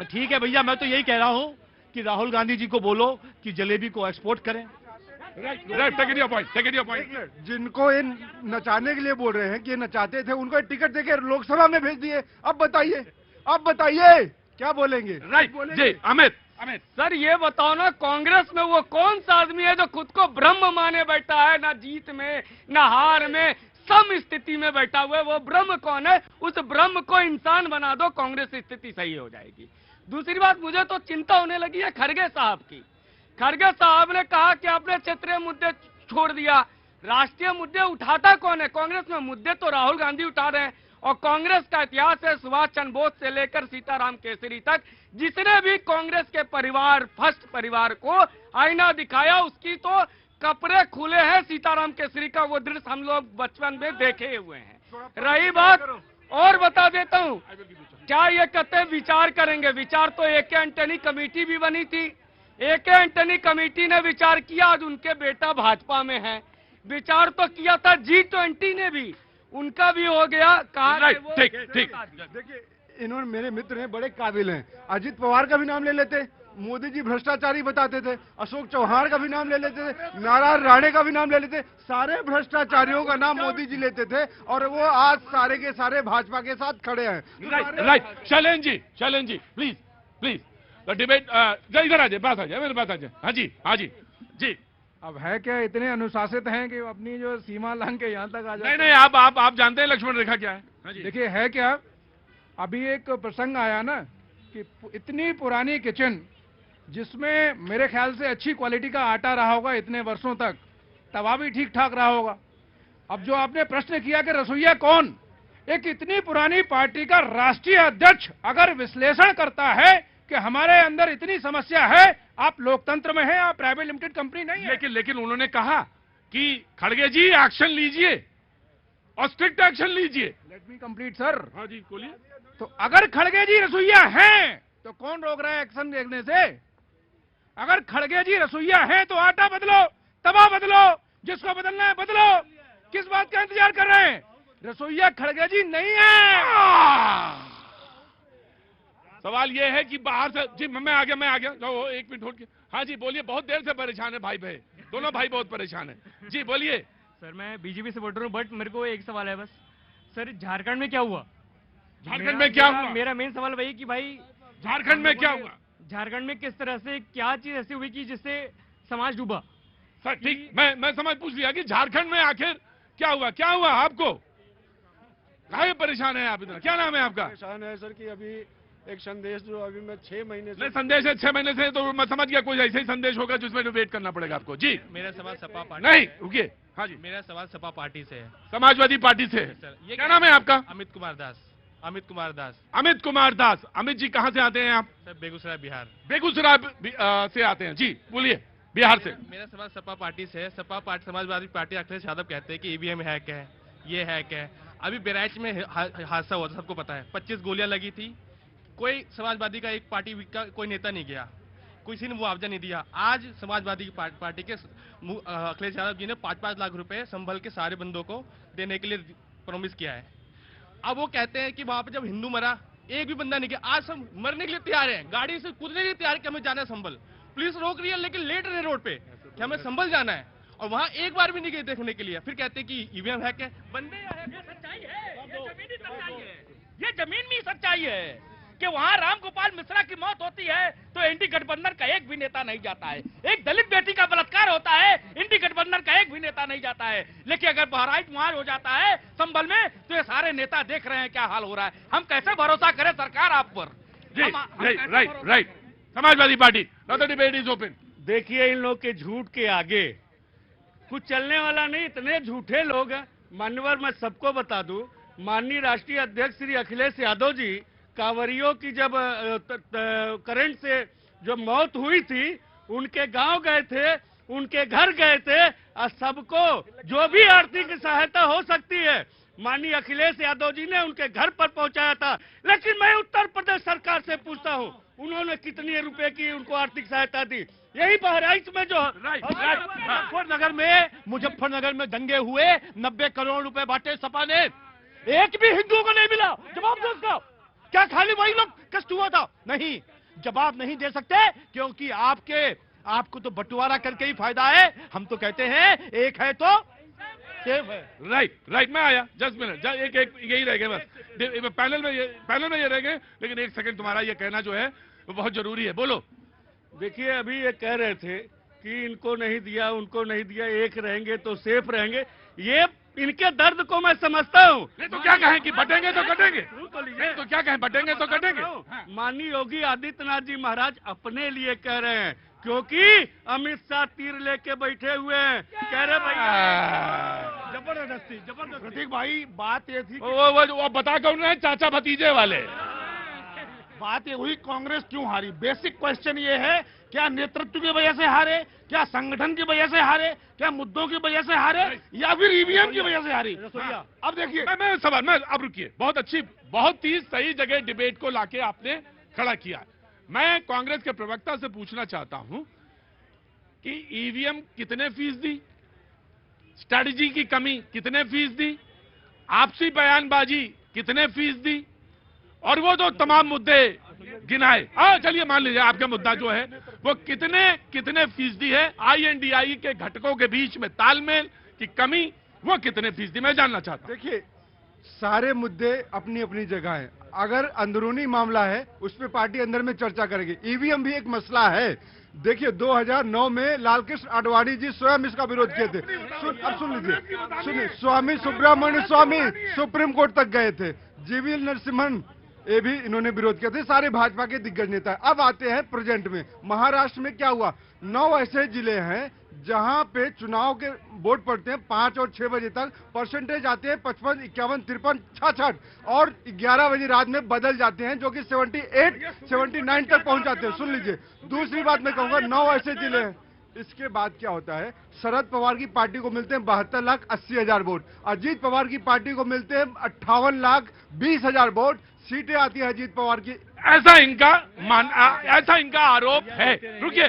ठीक है भैया, मैं तो यही कह रहा हूँ कि राहुल गांधी जी को बोलो कि जलेबी को एक्सपोर्ट करें। जिनको ये नचाने के लिए बोल रहे हैं कि ये नचाते थे, उनको टिकट देके लोकसभा में भेज दिए। अब बताइए क्या बोलेंगे। राइट जी। अमित सर ये बताओ ना, कांग्रेस में वो कौन सा आदमी है जो खुद को ब्रह्म माने बैठा है, ना जीत में ना हार में, सम स्थिति में बैठा हुआ है। वो ब्रह्म कौन है? उस ब्रह्म को इंसान बना दो, कांग्रेस की स्थिति सही हो जाएगी। दूसरी बात, मुझे तो चिंता होने लगी है खड़गे साहब की। खड़गे साहब ने कहा कि आपने क्षेत्रीय मुद्दे छोड़ दिया, राष्ट्रीय मुद्दे उठाता कौन है? कांग्रेस में मुद्दे तो राहुल गांधी उठा रहे हैं। और कांग्रेस का इतिहास है, सुभाष चंद्र बोस से लेकर सीताराम केसरी तक, जिसने भी कांग्रेस के परिवार, फर्स्ट परिवार को आईना दिखाया, उसकी तो कपड़े खुले हैं। सीताराम केसरी का वो दृश्य हम लोग बचपन में देखे हुए हैं। रही बात, और बता देता हूँ, क्या ये कहते हैं विचार करेंगे? विचार तो AK एंटनी कमेटी भी बनी थी, AK एंटनी कमेटी ने विचार किया, आज उनके बेटा भाजपा में है। विचार तो किया था G20 ने भी, उनका भी हो गया। कहा ठीक। देखिए, इन्होंने, मेरे मित्र हैं, बड़े काबिल हैं। अजित पवार का भी नाम ले लेते, मोदी जी भ्रष्टाचारी बताते थे। अशोक चौहान का भी नाम ले लेते थे, नारायण राणे का भी नाम ले लेते। सारे भ्रष्टाचारियों का नाम मोदी जी लेते थे, और वो आज सारे के सारे भाजपा के साथ खड़े हैं। Right. Shailen ji please the debate. इधर आ जाए, बात आ जाए, मेरे बात आ जाए। हाँ जी। अब है क्या, इतने अनुशासित हैं कि अपनी जो सीमा लांघ के यहाँ तक आ जाते हैं। नहीं, आप जानते हैं लक्ष्मण रेखा क्या है? देखिए है क्या, अभी एक प्रसंग आया ना कि इतनी पुरानी किचन, जिसमें मेरे ख्याल से अच्छी क्वालिटी का आटा रहा होगा इतने वर्षों तक, तवा भी ठीक ठाक रहा होगा। अब जो आपने प्रश्न किया कि रसोईया कौन, एक इतनी पुरानी पार्टी का राष्ट्रीय अध्यक्ष अगर विश्लेषण करता है कि हमारे अंदर इतनी समस्या है, आप लोकतंत्र में हैं, आप प्राइवेट लिमिटेड कंपनी नहीं है। लेकिन उन्होंने कहा कि खड़गे जी एक्शन लीजिए और स्ट्रिक्ट एक्शन लीजिए। Let me complete sir. हाँ जी, बोलिए। तो अगर खड़गे जी रसोईया हैं तो कौन रोक रहा है एक्शन देखने से? अगर खड़गे जी रसोईया हैं तो आटा बदलो, तवा बदलो, जिसको बदलना है बदलो। किस बात का इंतजार कर रहे हैं? रसोईया खड़गे जी नहीं है। सवाल ये है कि बाहर से, जी मैं आ गया। लो, 1 मिनट होल्ड। हाँ जी बोलिए, बहुत देर से परेशान है भाई, दोनों भाई बहुत परेशान है। जी बोलिए। सर मैं बीजेपी सपोर्टर हूँ, बट मेरे को एक सवाल है बस। सर झारखंड में क्या हुआ? झारखंड में क्या हुआ? मेरा मेन सवाल वही कि भाई झारखंड में क्या हुआ? झारखंड में किस तरह से क्या चीज ऐसी हुई कि जिससे समाज डूबा? सर ठीक, मैं समझ पूछ लिया कि झारखंड में आखिर क्या हुआ आपको? काहे परेशान है आप इतना? क्या नाम है आपका? परेशान है सर कि अभी एक संदेश जो अभी मैं 6 महीने से, संदेश है 6 महीने से, तो मैं समझ गया कोई ऐसे ही संदेश होगा जिसमें वेट करना पड़ेगा आपको। जी मेरा सवाल सपा पार्टी नहीं, रुकिए। हाँ जी, मेरा सवाल सपा पार्टी से है, समाजवादी पार्टी से है। सर ये क्या नाम है आपका? अमित कुमार दास। अमित कुमार दास। अमित जी कहाँ से आते हैं आप? सर बेगूसराय बिहार। बेगूसराय से आते हैं। जी बोलिए, बिहार से। मेरा सवाल सपा पार्टी से है। सपा पार्टी, समाजवादी पार्टी अखिलेश यादव कहते हैं कि ईवीएम हैक है, ये हैक है। अभी बहराइच में हादसा हुआ था, सबको पता है, 25 गोलियां लगी थी। कोई समाजवादी का एक पार्टी का कोई नेता नहीं गया, किसी ने मुआवजा नहीं दिया। आज समाजवादी पार्टी के अखिलेश यादव जी ने 5-5 लाख रुपए संभल के सारे बंदों को देने के लिए प्रॉमिस किया है। अब वो कहते हैं कि वहां पे जब हिंदू मरा, एक भी बंदा नहीं गया। आज हम मरने के लिए तैयार हैं, गाड़ी से कूदने के लिए तैयार कि हमें जाना है संभल। पुलिस रोक रही है लेकिन लेट रहे रोड पे कि हमें संभल जाना है, और वहां एक बार भी नहीं गए देखने के लिए। फिर कहते हैं कि ईवीएम हैक है। बंदे जमीन में ही सच्चाई है कि वहां रामगोपाल मिश्रा की मौत होती है तो एनडी गठबंधन का एक भी नेता नहीं जाता है। एक दलित बेटी का बलात्कार होता है, एनडी गठबंधन का एक भी नेता नहीं जाता है। लेकिन अगर बहराइच वहां हो जाता है संभल में, तो ये सारे नेता देख रहे हैं क्या हाल हो रहा है। हम कैसे भरोसा करें सरकार आप पर? Right. Samajwadi party, now the debate is open. देखिए, इन लोग के झूठ के आगे कुछ चलने वाला नहीं, इतने झूठे लोग हैं। मान्यवर, मैं सबको बता दूं, माननीय राष्ट्रीय अध्यक्ष श्री अखिलेश यादव जी कांवरियों की जब करंट से जो मौत हुई थी, उनके गांव गए थे, उनके घर गए थे, और सबको जो भी आर्थिक सहायता हो सकती है माननीय अखिलेश यादव जी ने उनके घर पर पहुंचाया था। लेकिन मैं उत्तर प्रदेश सरकार से पूछता हूं, उन्होंने कितने रुपए की उनको आर्थिक सहायता दी? यही बहराइच में जो मुजफ्फरनगर में दंगे हुए, 90 करोड़ रुपए बांटे सपा ने, एक भी हिंदुओं को नहीं मिला। जवाब दो उसका। क्या खाली वही लोग कष्ट हुआ था? नहीं, जवाब नहीं दे सकते, क्योंकि आपको तो बंटवारा करके ही फायदा है। हम तो कहते हैं एक है तो सेफ है। राइट, मैं आया, जस्ट मिनट, एक यही रह गए बस पैनल में ये रह गए। लेकिन एक सेकंड, तुम्हारा ये कहना जो है वो बहुत जरूरी है, बोलो। देखिए, अभी ये कह रहे थे कि इनको नहीं दिया, उनको नहीं दिया, एक रहेंगे तो सेफ रहेंगे। ये इनके दर्द को मैं समझता हूँ। नहीं तो क्या कहें कि बटेंगे तो कटेंगे, नहीं तो क्या कहें बटेंगे तो कटेंगे। माननीय योगी आदित्यनाथ जी महाराज अपने लिए कह रहे हैं, क्योंकि अमित शाह तीर लेके बैठे हुए हैं। कह रहे भाई जबरदस्ती। प्रतीक भाई, बात ये थी, वो बता कौन रहे हैं? चाचा भतीजे वाले। बात ये हुई कांग्रेस क्यों हारी। बेसिक क्वेश्चन ये है, क्या नेतृत्व की वजह से हारे, क्या संगठन की वजह से हारे, क्या मुद्दों की वजह से हारे, या फिर ईवीएम की वजह से हारी? अब देखिए, मैं अब रुकिए, बहुत अच्छी, बहुत ही सही जगह डिबेट को लाके आपने खड़ा किया। मैं कांग्रेस के प्रवक्ता से पूछना चाहता हूं कि ईवीएम कितने फीसदी, स्ट्रैटेजी की कमी कितने फीसदी, आपसी बयानबाजी कितने फीसदी, और वो तो तमाम मुद्दे गिनाए। चलिए मान लीजिए आपका मुद्दा जो है वो कितने फीसदी है, INDI के घटकों के बीच में तालमेल की कमी, वो कितने फीसदी, मैं जानना चाहता हूं। देखिए, सारे मुद्दे अपनी अपनी जगह हैं। अगर अंदरूनी मामला है उस पर पार्टी अंदर में चर्चा करेगी। ईवीएम भी एक मसला है। देखिए, 2009 में लालकृष्ण आडवाणी जी स्वयं इसका विरोध किए थे। अब सुन लीजिए, सुनिए, स्वामी सुब्रमण्य स्वामी सुप्रीम कोर्ट तक गए थे, जीवी नरसिम्हन ये भी इन्होंने विरोध किया था, सारे भाजपा के दिग्गज नेता। अब आते हैं प्रेजेंट में, महाराष्ट्र में क्या हुआ। 9 ऐसे जिले हैं जहां पे चुनाव के वोट पड़ते हैं 5 और 6 बजे तक, परसेंटेज आते हैं 55, 51, 53, 66 और 11 बजे रात में बदल जाते हैं, जो कि 78, 79 तक पहुंच जाते हैं। सुन लीजिए, दूसरी बात मैं कहूंगा, 9 ऐसे जिले हैं। इसके बाद क्या होता है, शरद पवार की पार्टी को मिलते हैं 72,80,000 वोट, अजीत पवार की पार्टी को मिलते हैं 58,20,000 वोट। सीटें आती है अजीत पवार की। ऐसा इनका आरोप है। रुकिए,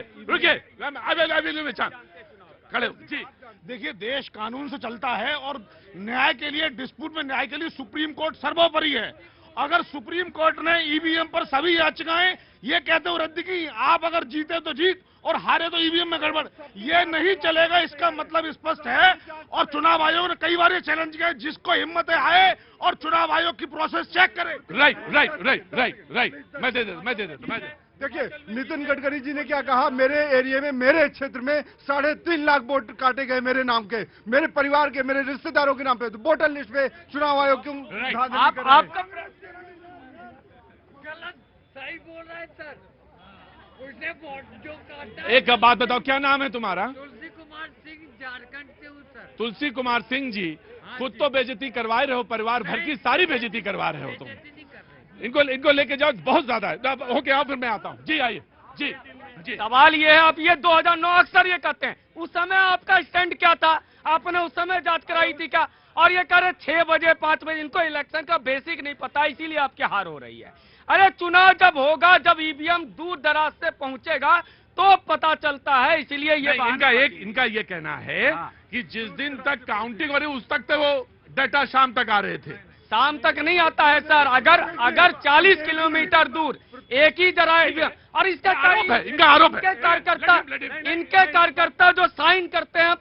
खड़े जी। देखिए, देश कानून से चलता है और न्याय के लिए, डिस्प्यूट में न्याय के लिए सुप्रीम कोर्ट सर्वोपरि है। अगर सुप्रीम कोर्ट ने ईवीएम पर सभी याचिकाएं ये कहते हुए रद्द की, आप अगर जीते तो जीत और हारे तो ईवीएम में गड़बड़, ये नहीं चलेगा। इसका मतलब स्पष्ट है। और चुनाव आयोग ने कई बार ये चैलेंज किया, जिसको हिम्मत है आए और चुनाव आयोग की प्रोसेस चेक करे। राइट। मैं दे देता। देखिए, नितिन गडकरी जी ने क्या कहा, मेरे एरिया में, मेरे क्षेत्र में 3.5 लाख वोट काटे गए मेरे नाम के, मेरे परिवार के, मेरे रिश्तेदारों के नाम पे। तो वोटर लिस्ट पे चुनाव आयोग क्यों आपका गलत सही बोल रहा है सर। उसने वोट जो काटा। एक बात बताओ, क्या नाम है तुम्हारा? तुलसी कुमार सिंह, झारखंड से हूँ सर। तुलसी कुमार सिंह जी, खुद तो बेइज्जती करवा रहे हो, परिवार भर की सारी बेइज्जती करवा रहे हो तुम। इनको लेके जाओ, बहुत ज्यादा है। ओके, आओ, फिर मैं आता हूँ। जी आइए। जी। सवाल ये है, आप ये 2009 अक्सर ये कहते हैं, उस समय आपका स्टैंड क्या था? आपने उस समय जांच कराई थी क्या? और ये कह रहे 6 बजे 5 बजे, इनको इलेक्शन का बेसिक नहीं पता, इसीलिए आपकी हार हो रही है। अरे चुनाव जब होगा, जब ईवीएम दूर दराज से पहुंचेगा तो पता चलता है। इसीलिए ये इनका ये कहना है कि जिस दिन तक काउंटिंग हो रही उस तक तो वो डाटा शाम तक आ रहे थे। शाम तक नहीं आता है सर। अगर 40 किलोमीटर दूर एक ही जरा और इसका आरोप है, इनका आरोप है। इनके कार्यकर्ता जो साइन करते हैं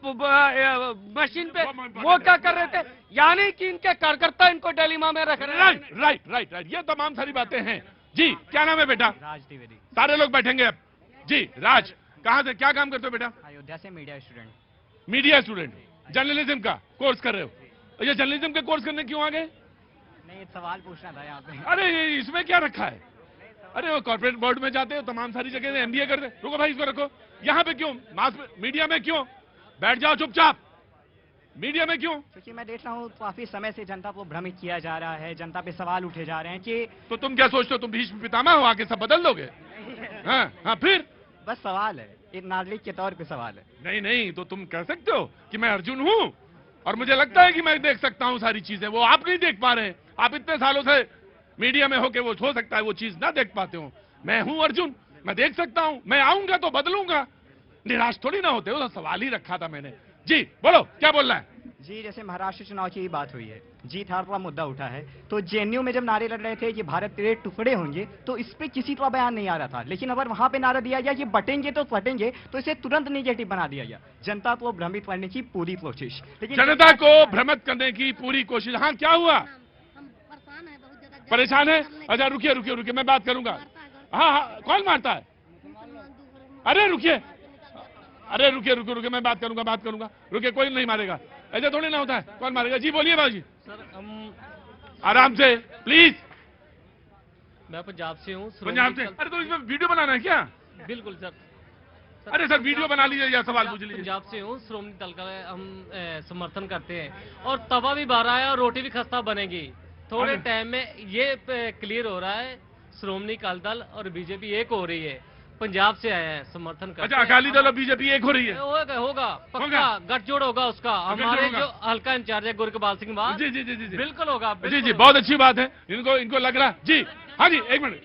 मशीन पे, वो क्या कर रहे थे? यानी कि इनके कार्यकर्ता इनको डिलेमा में रख रहे हैं। राइट, ये तमाम सारी बातें हैं। जी, क्या नाम है बेटा? राज द्विवेदी। सारे लोग बैठेंगे अब। जी, राज, कहाँ से क्या काम करते हो बेटा? अयोध्या से media student. Media student, journalism का कोर्स कर रहे हो। ये जर्नलिज्म के कोर्स करने क्यों आ गए? नहीं, एक सवाल पूछना था यहाँ पे। अरे इसमें क्या रखा है? अरे वो कॉर्पोरेट बोर्ड में जाते हो, तमाम सारी जगह एमबीए करते। रुको भाई, इसको रखो। यहाँ पे क्यों? मास मीडिया में क्यों? बैठ जाओ चुपचाप। मीडिया में क्यों? क्योंकि मैं देख रहा हूँ काफी समय से जनता को भ्रमित किया जा रहा है, जनता पे सवाल उठे जा रहे हैं कि तो तुम क्या सोचते हो तुम भीष्म पितामह हो, आके सब बदल दोगे? हाँ, फिर बस सवाल है, एक नागरिक के तौर पे सवाल है। नहीं, तो तुम कह सकते हो कि मैं अर्जुन हूँ और मुझे लगता है कि मैं देख सकता हूँ सारी चीजें, वो आप नहीं देख पा रहे हैं। आप इतने सालों से मीडिया में होके वो हो सकता है वो चीज ना देख पाते हो। मैं हूँ अर्जुन, मैं देख सकता हूँ, मैं आऊंगा तो बदलूंगा। निराश थोड़ी ना होते हो, तो सवाल ही रखा था मैंने। जी बोलो, क्या बोल रहा है? जी, जैसे महाराष्ट्र चुनाव की ही बात हुई है, जीत हार का मुद्दा उठा है, तो जेएनयू में जब नारे लग रहे थे कि भारत तेरे टुकड़े होंगे, तो इस पे किसी का बयान नहीं आ रहा था। लेकिन अगर वहां पे नारा दिया गया कि बटेंगे तो फटेंगे, तो इसे तुरंत निगेटिव बना दिया गया। जनता को भ्रमित करने की पूरी कोशिश, लेकिन जनता को भ्रमित करने की पूरी कोशिश। हाँ, क्या हुआ? परेशान है? अच्छा रुकिए, मैं बात करूंगा। हाँ, कौन मारता है? अरे रुकिए, मैं बात करूंगा। रुकिए, कोई नहीं मारेगा, ऐसा थोड़ी ना होता है। कौन मारेगा? जी बोलिए बाबूजी। सर, हम आराम से प्लीज। मैं पंजाब से हूँ। पंजाब से? अरे तो इसमें वीडियो बनाना है क्या? बिल्कुल सर। अरे सर, वीडियो बना लीजिए या सवाल पूछ लीजिए। पंजाब से हूँ, श्रोमणी दल का हम समर्थन करते हैं और तवा भी बारह है और रोटी भी खस्ता बनेगी। थोड़े टाइम में ये क्लियर हो रहा है, श्रोमणी अकाली दल और बीजेपी एक हो रही है। पंजाब से आया है, समर्थन करते हैं। अच्छा, अकाली दल और बीजेपी एक हो रही है? होगा पक्का, गठजोड़ होगा उसका। हमारे जो हल्का इंचार्ज है गुरकबाल सिंह मान, जी, बिल्कुल होगा। जी, बहुत अच्छी बात है। इनको लग रहा है। जी, हाँ जी, एक मिनट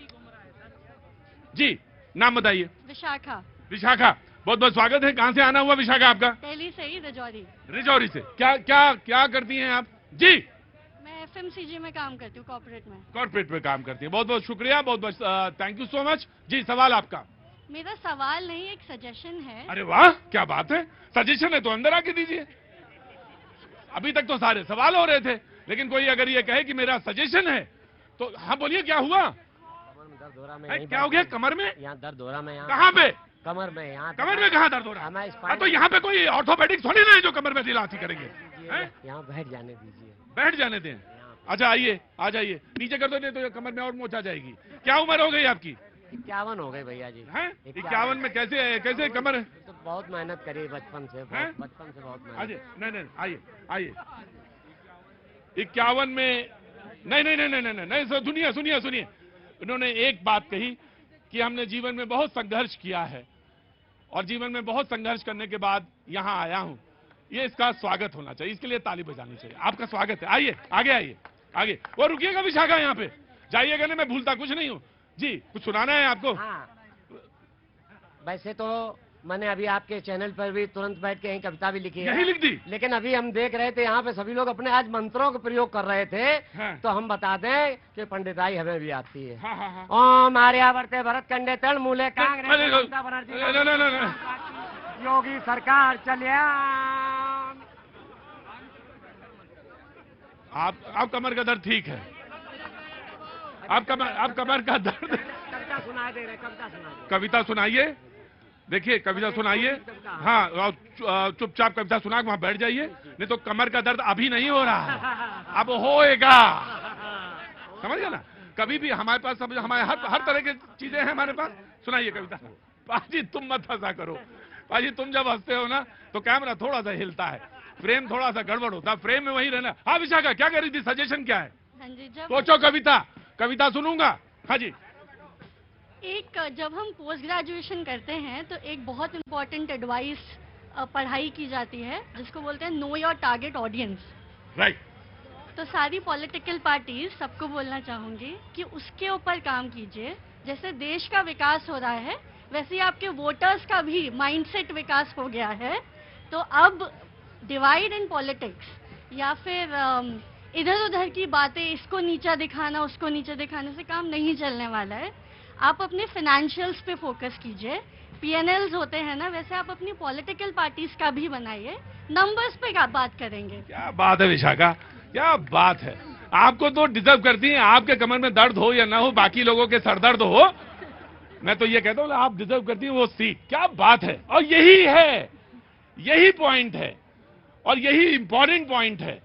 जी, नाम बताइए। विशाखा, बहुत बहुत स्वागत है। कहाँ से आना हुआ विशाखा आपका? दिल्ली से ही, रिजौरी से। क्या करती हैं आप? जी, मैं एफएमसीजी में काम करती हूँ, कॉर्पोरेट में काम करती है। बहुत बहुत शुक्रिया, बहुत बहुत थैंक यू सो मच। जी, सवाल आपका? मेरा सवाल नहीं, एक सजेशन है। अरे वाह, क्या बात है, सजेशन है तो अंदर आके दीजिए। अभी तक तो सारे सवाल हो रहे थे, लेकिन कोई अगर ये कहे कि मेरा सजेशन है तो हाँ बोलिए, क्या हुआ? दर्द हो रहा है। क्या हो गया कमर में? यहाँ दर्द हो रहा है। कहाँ पे? कमर में। यहाँ कमर में कहाँ दर्द हो रहा है? तो यहाँ पे कोई ऑर्थोपेडिक थोड़ी ना है जो कमर में दिलासी करेंगे। यहाँ बैठ जाने दीजिए। बैठ जाने दें। अच्छा, आइए, आ जाइए, नीचे कर दो, नहीं तो कमर में और मोच आ जाएगी। क्या उम्र हो गई आपकी? 51 हो गए भैया जी। हैं? 51 में कैसे कमर? तो बहुत मेहनत करी बचपन से बहुत मेहनत। नहीं, आइए। 51 में नहीं, सुनिए। उन्होंने एक बात कही कि हमने जीवन में बहुत संघर्ष किया है और जीवन में बहुत संघर्ष करने के बाद यहाँ आया हूँ। ये इसका स्वागत होना चाहिए, इसके लिए ताली बजानी चाहिए। आपका स्वागत है। आइए, आगे। वो रुकिएगा विशाखा, यहाँ पे जाइएगा ना, मैं भूलता कुछ नहीं हूँ। जी, कुछ सुनाना है आपको? हाँ, वैसे तो मैंने अभी आपके चैनल पर भी तुरंत बैठ के यही कविता भी लिखी है। यही लिख दी? लेकिन अभी हम देख रहे थे यहाँ पे सभी लोग अपने आज मंत्रों का प्रयोग कर रहे थे। हाँ। तो हम बता दें कि पंडिताई हमें भी आती है। हाँ। ओम आर्यावर्ते भरत कंडे तृणमूले कांग्रेस योगी सरकार चलिया। आप कमर का दर्द ठीक है? आप कमर का दर्द? कविता सुना दे रहे, कविता सुनाइए। देखिए, कविता सुनाइए। हाँ, चुपचाप कविता सुना के वहां बैठ जाइए, नहीं तो कमर का दर्द अभी नहीं हो रहा है, अब होएगा। समझ गया ना? कभी भी हमारे पास हमारे हर तरह की चीजें हैं हमारे पास। सुनाइए कविता। पाजी तुम मत हंसा करो, पाजी तुम जब हंसते हो ना तो कैमरा थोड़ा सा हिलता है, फ्रेम थोड़ा सा गड़बड़ होता है, फ्रेम में वही रहना। हाँ विशाखा, क्या कह रही थी? सजेशन क्या है? हाँ जी, सोचो कविता सुनूंगा। हाँ जी। जब हम पोस्ट ग्रेजुएशन करते हैं तो एक बहुत इंपॉर्टेंट एडवाइस पढ़ाई की जाती है जिसको बोलते हैं know your target audience. Right. तो सारी पॉलिटिकल पार्टीज सबको बोलना चाहूंगी कि उसके ऊपर काम कीजिए। जैसे देश का विकास हो रहा है वैसे ही आपके वोटर्स का भी माइंडसेट विकास हो गया है। तो अब डिवाइड इन पॉलिटिक्स या फिर इधर उधर की बातें, इसको नीचा दिखाना उसको नीचे दिखाने से काम नहीं चलने वाला है। आप अपने फाइनेंशियल्स पे फोकस कीजिए। पीएनएल्स होते हैं ना, वैसे आप अपनी पॉलिटिकल पार्टीज का भी बनाइए। नंबर्स पे क्या बात करेंगे। क्या बात है विशाखा, क्या बात है। आपको तो डिजर्व करती हैं, आपके कमर में दर्द हो या ना हो, बाकी लोगों के सर दर्द हो, मैं तो ये कहता हूं आप डिजर्व करती हैं वो सीट। क्या बात है। और यही है, यही पॉइंट है और यही इंपॉर्टेंट पॉइंट है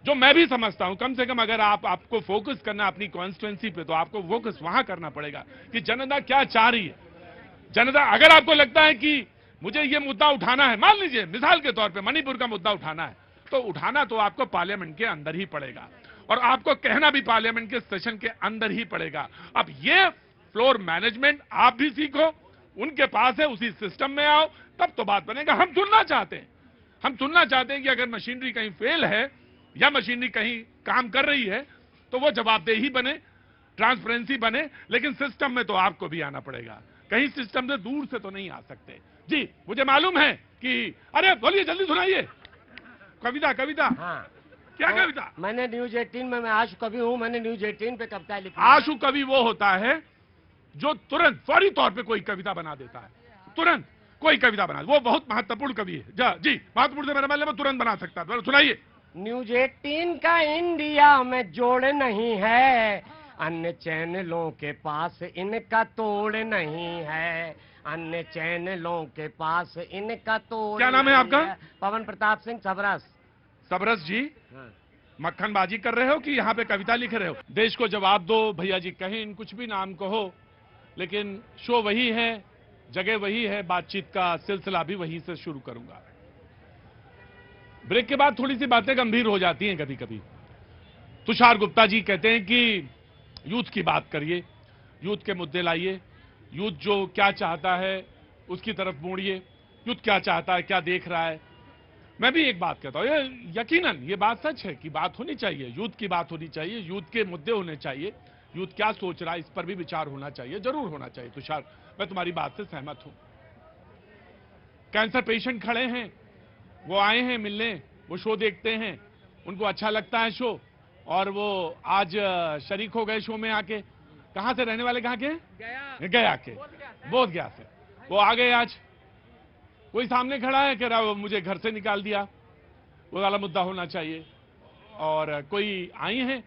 जो मैं भी समझता हूं। कम से कम अगर आपको फोकस करना अपनी कॉन्स्टिट्यूंसी पे, तो आपको फोकस वहां करना पड़ेगा कि जनता क्या चाह रही है। जनता, अगर आपको लगता है कि मुझे ये मुद्दा उठाना है, मान लीजिए मिसाल के तौर पे मणिपुर का मुद्दा उठाना है, तो उठाना तो आपको पार्लियामेंट के अंदर ही पड़ेगा और आपको कहना भी पार्लियामेंट के सेशन के अंदर ही पड़ेगा। अब ये फ्लोर मैनेजमेंट आप भी सीखो, उनके पास है, उसी सिस्टम में आओ, तब तो बात बनेगा। हम सुनना चाहते हैं, हम सुनना चाहते हैं कि अगर मशीनरी कहीं फेल है या मशीनरी कहीं काम कर रही है तो वो जवाबदेही बने, ट्रांसपेरेंसी बने, लेकिन सिस्टम में तो आपको भी आना पड़ेगा। कहीं सिस्टम से दूर से तो नहीं आ सकते। जी, मुझे मालूम है कि, अरे बोलिए जल्दी सुनाइए। कविता, कविता। हाँ, क्या तो कविता। मैंने न्यूज 18 में, मैं आशु कवि हूँ, मैंने न्यूज 18 पे कविता लिखी। आशु कवि वो होता है जो तुरंत फौरी तौर पे कोई कविता बना देता है, तुरंत कोई कविता बना, वो बहुत महत्वपूर्ण कवि है। जी, महत्वपूर्ण से मेरा मतलब तुरंत बना सकता है। सुनाइए। न्यूज 18 का इंडिया में जोड़ नहीं है, अन्य चैनलों के पास इनका तोड़ नहीं है, अन्य चैनलों के पास इनका तोड़। क्या नाम है आपका। पवन प्रताप सिंह सबरस। सबरस जी, मक्खनबाजी कर रहे हो कि यहाँ पे कविता लिख रहे हो। देश को जवाब दो भैया जी, कहीं कुछ भी नाम कहो, लेकिन शो वही है, जगह वही है, बातचीत का सिलसिला भी वहीं से शुरू करूंगा। ब्रेक के बाद थोड़ी सी बातें गंभीर हो जाती हैं कभी कभी। तुषार गुप्ता जी कहते हैं कि यूथ की बात करिए, यूथ के मुद्दे लाइए, यूथ जो क्या चाहता है उसकी तरफ मोड़िए, यूथ क्या चाहता है, क्या देख रहा है। मैं भी एक बात कहता हूं, यकीनन ये बात सच है कि बात होनी चाहिए, यूथ की बात होनी चाहिए, यूथ के मुद्दे होने चाहिए, यूथ क्या सोच रहा है इस पर भी विचार होना चाहिए, जरूर होना चाहिए। तुषार, मैं तुम्हारी बात से सहमत हूं। कैंसर पेशेंट खड़े हैं, वो आए हैं मिलने, वो शो देखते हैं, उनको अच्छा लगता है शो, और वो आज शरीक हो गए शो में आके। कहां से रहने वाले, कहां के। गया के, बोध गया से वो आ गए आज। कोई सामने खड़ा है कह रहा वो मुझे घर से निकाल दिया, वो वाला मुद्दा होना चाहिए। और कोई आई हैं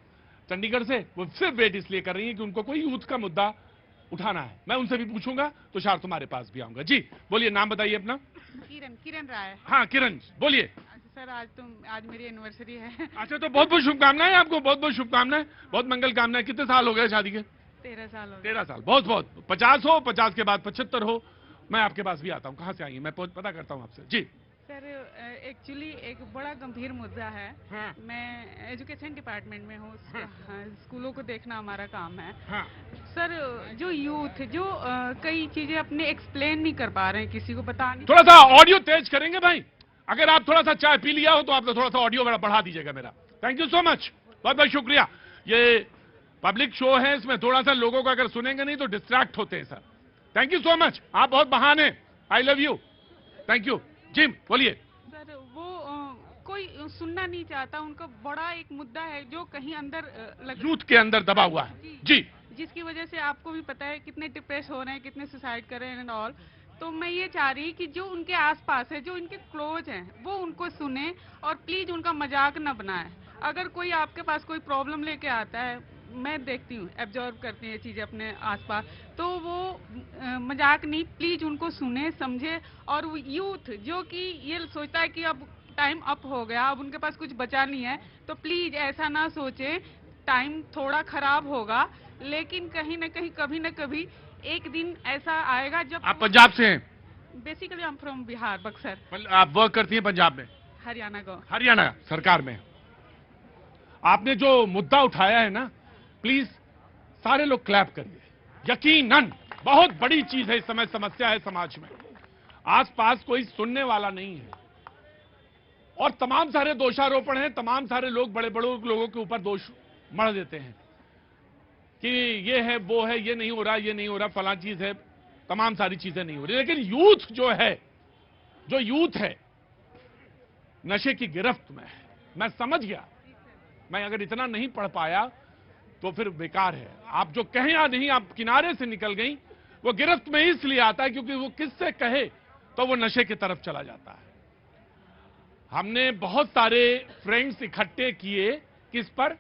चंडीगढ़ से, वो सिर्फ वेट इसलिए कर रही हैं कि उनको कोई यूथ का मुद्दा उठाना है। मैं उनसे भी पूछूंगा। तुषार, तुम्हारे पास भी आऊंगा। जी बोलिए, नाम बताइए अपना। किरण राय। हाँ किरण, बोलिए। सर, आज मेरी एनिवर्सरी है। अच्छा, तो बहुत बहुत शुभकामनाएं आपको, बहुत बहुत शुभकामनाएं, बहुत मंगल कामनाएं। कितने साल हो गए शादी के। 13 साल हो गए। 13 साल, बहुत बहुत। 50 हो, 50 के बाद 75 हो, मैं आपके पास भी आता हूँ। कहाँ से आई हैं, मैं पता करता हूँ आपसे। जी सर, एक्चुअली एक बड़ा गंभीर मुद्दा है। हाँ। मैं एजुकेशन डिपार्टमेंट में हूँ। हाँ, स्कूलों को देखना हमारा काम है। हाँ। सर, जो यूथ जो कई चीजें अपने एक्सप्लेन नहीं कर पा रहे हैं, किसी को बता नहीं। थोड़ा सा ऑडियो तेज करेंगे भाई। अगर आप थोड़ा सा चाय पी लिया हो तो आप थोड़ा सा ऑडियो बढ़ा दीजिएगा मेरा। थैंक यू सो मच, बहुत बहुत शुक्रिया। ये पब्लिक शो है, इसमें थोड़ा सा लोगों को अगर सुनेंगे नहीं तो डिस्ट्रैक्ट होते हैं sir. Thank you so much, आप बहुत महान हैं। I love you, thank you. जी बोलिए। सर, वो कोई सुनना नहीं चाहता, उनका बड़ा एक मुद्दा है जो कहीं अंदर यूथ के अंदर दबा हुआ है। जी, जिसकी वजह से आपको भी पता है कितने डिप्रेस हो रहे हैं, कितने सुसाइड कर रहे हैं एंड ऑल। तो मैं ये चाह रही कि जो उनके आसपास है, जो उनके क्लोज हैं, वो उनको सुने और प्लीज उनका मजाक न बनाए। अगर कोई आपके पास कोई प्रॉब्लम लेके आता है, मैं देखती हूँ, एब्जॉर्व करती हूँ ये चीज़ अपने आसपास, तो वो मजाक नहीं, प्लीज उनको सुने, समझे। और यूथ जो कि ये सोचता है कि अब टाइम अप हो गया, अब उनके पास कुछ बचा नहीं है, तो प्लीज ऐसा ना सोचे। टाइम थोड़ा खराब होगा, लेकिन कहीं ना कहीं कभी ना कभी एक दिन ऐसा आएगा जब। आप पंजाब से हैं? Basically I am from Bihar, Buxar. आप वर्क करती हैं पंजाब में? हरियाणा सरकार में। आपने जो मुद्दा उठाया है ना, प्लीज सारे लोग क्लैप करिए। यकीनन बहुत बड़ी चीज है, इस समय समस्या है समाज में। आसपास कोई सुनने वाला नहीं है और तमाम सारे दोषारोपण हैं, तमाम सारे लोग बड़े बड़े लोगों के ऊपर दोष मढ़ देते हैं कि ये है, वो है, ये नहीं हो रहा, ये नहीं हो रहा, फलां चीज है, तमाम सारी चीजें नहीं हो रही। लेकिन यूथ जो है, जो यूथ है नशे की गिरफ्त में है। मैं समझ गया, मैं अगर इतना नहीं पढ़ पाया तो फिर बेकार है। आप जो कहें या नहीं, आप किनारे से निकल गई, वो गिरफ्त में इसलिए आता है क्योंकि वो किससे कहे तो वो नशे की तरफ चला जाता है। हमने बहुत सारे फ्रेंड्स इकट्ठे किए, किस पर?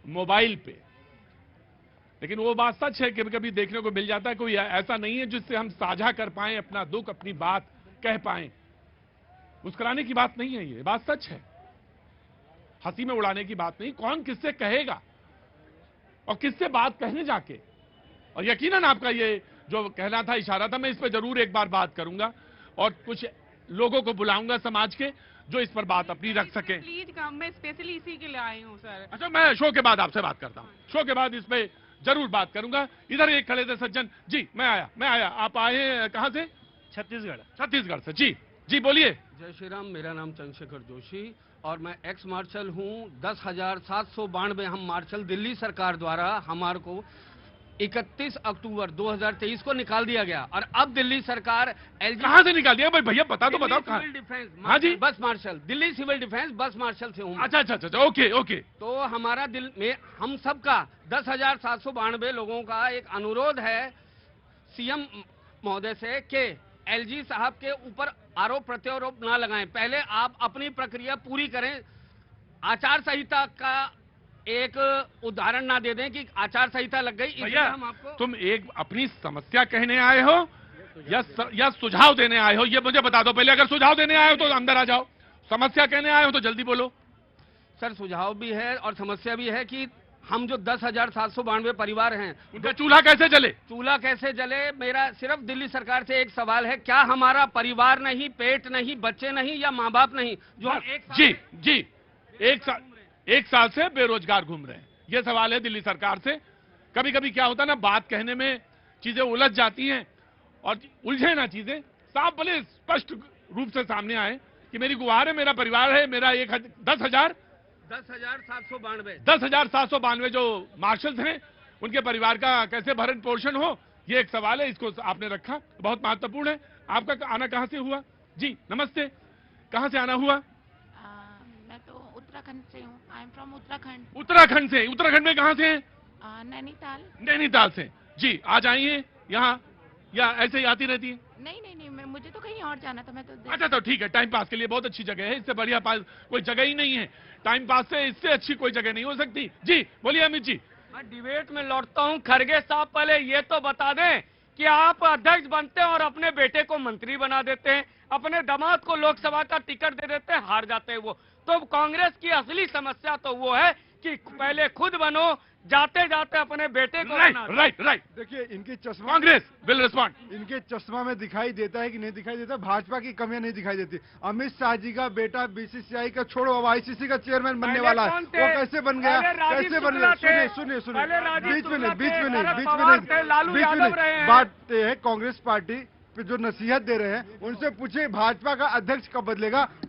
मोबाइल पे। लेकिन वो बात सच है, कभी कभी देखने को मिल जाता है कोई ऐसा नहीं है जिससे हम साझा कर पाएं, अपना दुख, अपनी बात कह पाएं। मुस्कुराने की बात नहीं है, ये बात सच है, हंसी में उड़ाने की बात नहीं। कौन किससे कहेगा और किससे बात कहने जाके। और यकीनन आपका ये जो कहना था, इशारा था, मैं इस पर जरूर एक बार बात करूंगा और कुछ लोगों को बुलाऊंगा समाज के जो इस पर बात अपनी रख सके। प्लीज कम, मैं स्पेशली इसी के लिए आई हूँ सर। अच्छा, मैं शो के बाद आपसे बात करता हूँ, शो के बाद इस पे जरूर बात करूंगा। इधर एक खड़े थे सज्जन जी। मैं आया। आप आए कहां से? छत्तीसगढ़ से। जी बोलिए। जय श्री राम। मेरा नाम चंद्रशेखर जोशी और मैं एक्स मार्शल हूँ। 10,792 हम मार्शल दिल्ली सरकार द्वारा हमारे को 31 अक्टूबर 2023 को निकाल दिया गया और अब दिल्ली सरकार कहां से निकाल दिया भाई? भैया बता दो, बताओ कहां? Civil defence. हाँ जी, bus marshal, Delhi civil defence bus marshal से हूँ। अच्छा, ओके। तो हमारा दिल में हम सबका 10,792 लोगों का एक अनुरोध है सीएम महोदय से कि एलजी साहब के ऊपर आरोप प्रत्यारोप ना लगाएं। पहले आप अपनी प्रक्रिया पूरी करें। आचार संहिता का एक उदाहरण ना दे दें कि आचार संहिता लग गई। भैया, हम आपको तुम एक अपनी समस्या कहने आए हो या सुझाव देने आए हो, ये मुझे बता दो पहले। अगर सुझाव देने आए हो तो अंदर आ जाओ, समस्या कहने आए हो तो जल्दी बोलो। सर, सुझाव भी है और समस्या भी है कि हम जो 10,792 परिवार हैं, उनका चूल्हा कैसे जले? चूल्हा कैसे जले? मेरा सिर्फ दिल्ली सरकार से एक सवाल है, क्या हमारा परिवार नहीं, पेट नहीं, बच्चे नहीं या माँ बाप नहीं जो हम एक साल से बेरोजगार घूम रहे हैं? यह सवाल है दिल्ली सरकार से। कभी कभी क्या होता है ना, बात कहने में चीजें उलझ जाती हैं और उलझे ना चीजें, साफ भले स्पष्ट रूप से सामने आए कि मेरी गुहार है, मेरा परिवार है, मेरा 10,792 जो मार्शल्स हैं उनके परिवार का कैसे भरण पोषण हो, ये एक सवाल है। इसको आपने रखा, बहुत महत्वपूर्ण है। आपका आना कहां से हुआ? जी नमस्ते, कहां से आना हुआ? मैं तो उत्तराखंड से हूँ। I am from Uttarakhand. Uttarakhand से? उत्तराखंड में कहां से हैं? नैनीताल से। जी, आज आई हैं यहाँ या ऐसे ही आती रहती है? नहीं, मुझे तो कहीं और जाना था। मैं तो अच्छा, तो ठीक है, टाइम पास के लिए बहुत अच्छी जगह है, इससे बढ़िया कोई जगह ही नहीं है। टाइम पास से इससे अच्छी कोई जगह नहीं हो सकती। जी बोलिए अमित जी। मैं डिबेट में लौटता हूं। खरगे साहब, पहले ये तो बता दें कि आप अध्यक्ष बनते हैं और अपने बेटे को मंत्री बना देते हैं, अपने दामाद को लोकसभा का टिकट दे देते हैं, हार जाते हैं वो। तो कांग्रेस की असली समस्या तो वो है कि पहले खुद बनो, जाते जाते अपने बेटे को राइट। देखिए, इनके चश्मा, कांग्रेस विल रिस्पॉन्ड, इनके चश्मा में दिखाई देता है कि नहीं दिखाई देता? भाजपा की कमियां नहीं दिखाई देती। अमित शाह जी का बेटा बीसीसीआई का छोड़ो, अब आईसीसी का चेयरमैन बनने वाला है। वो कैसे बन गया? कैसे बन गया? सुनिए, बीच में नहीं। बात है कांग्रेस पार्टी पे जो नसीहत दे रहे हैं उनसे पूछे भाजपा का अध्यक्ष कब बदलेगा।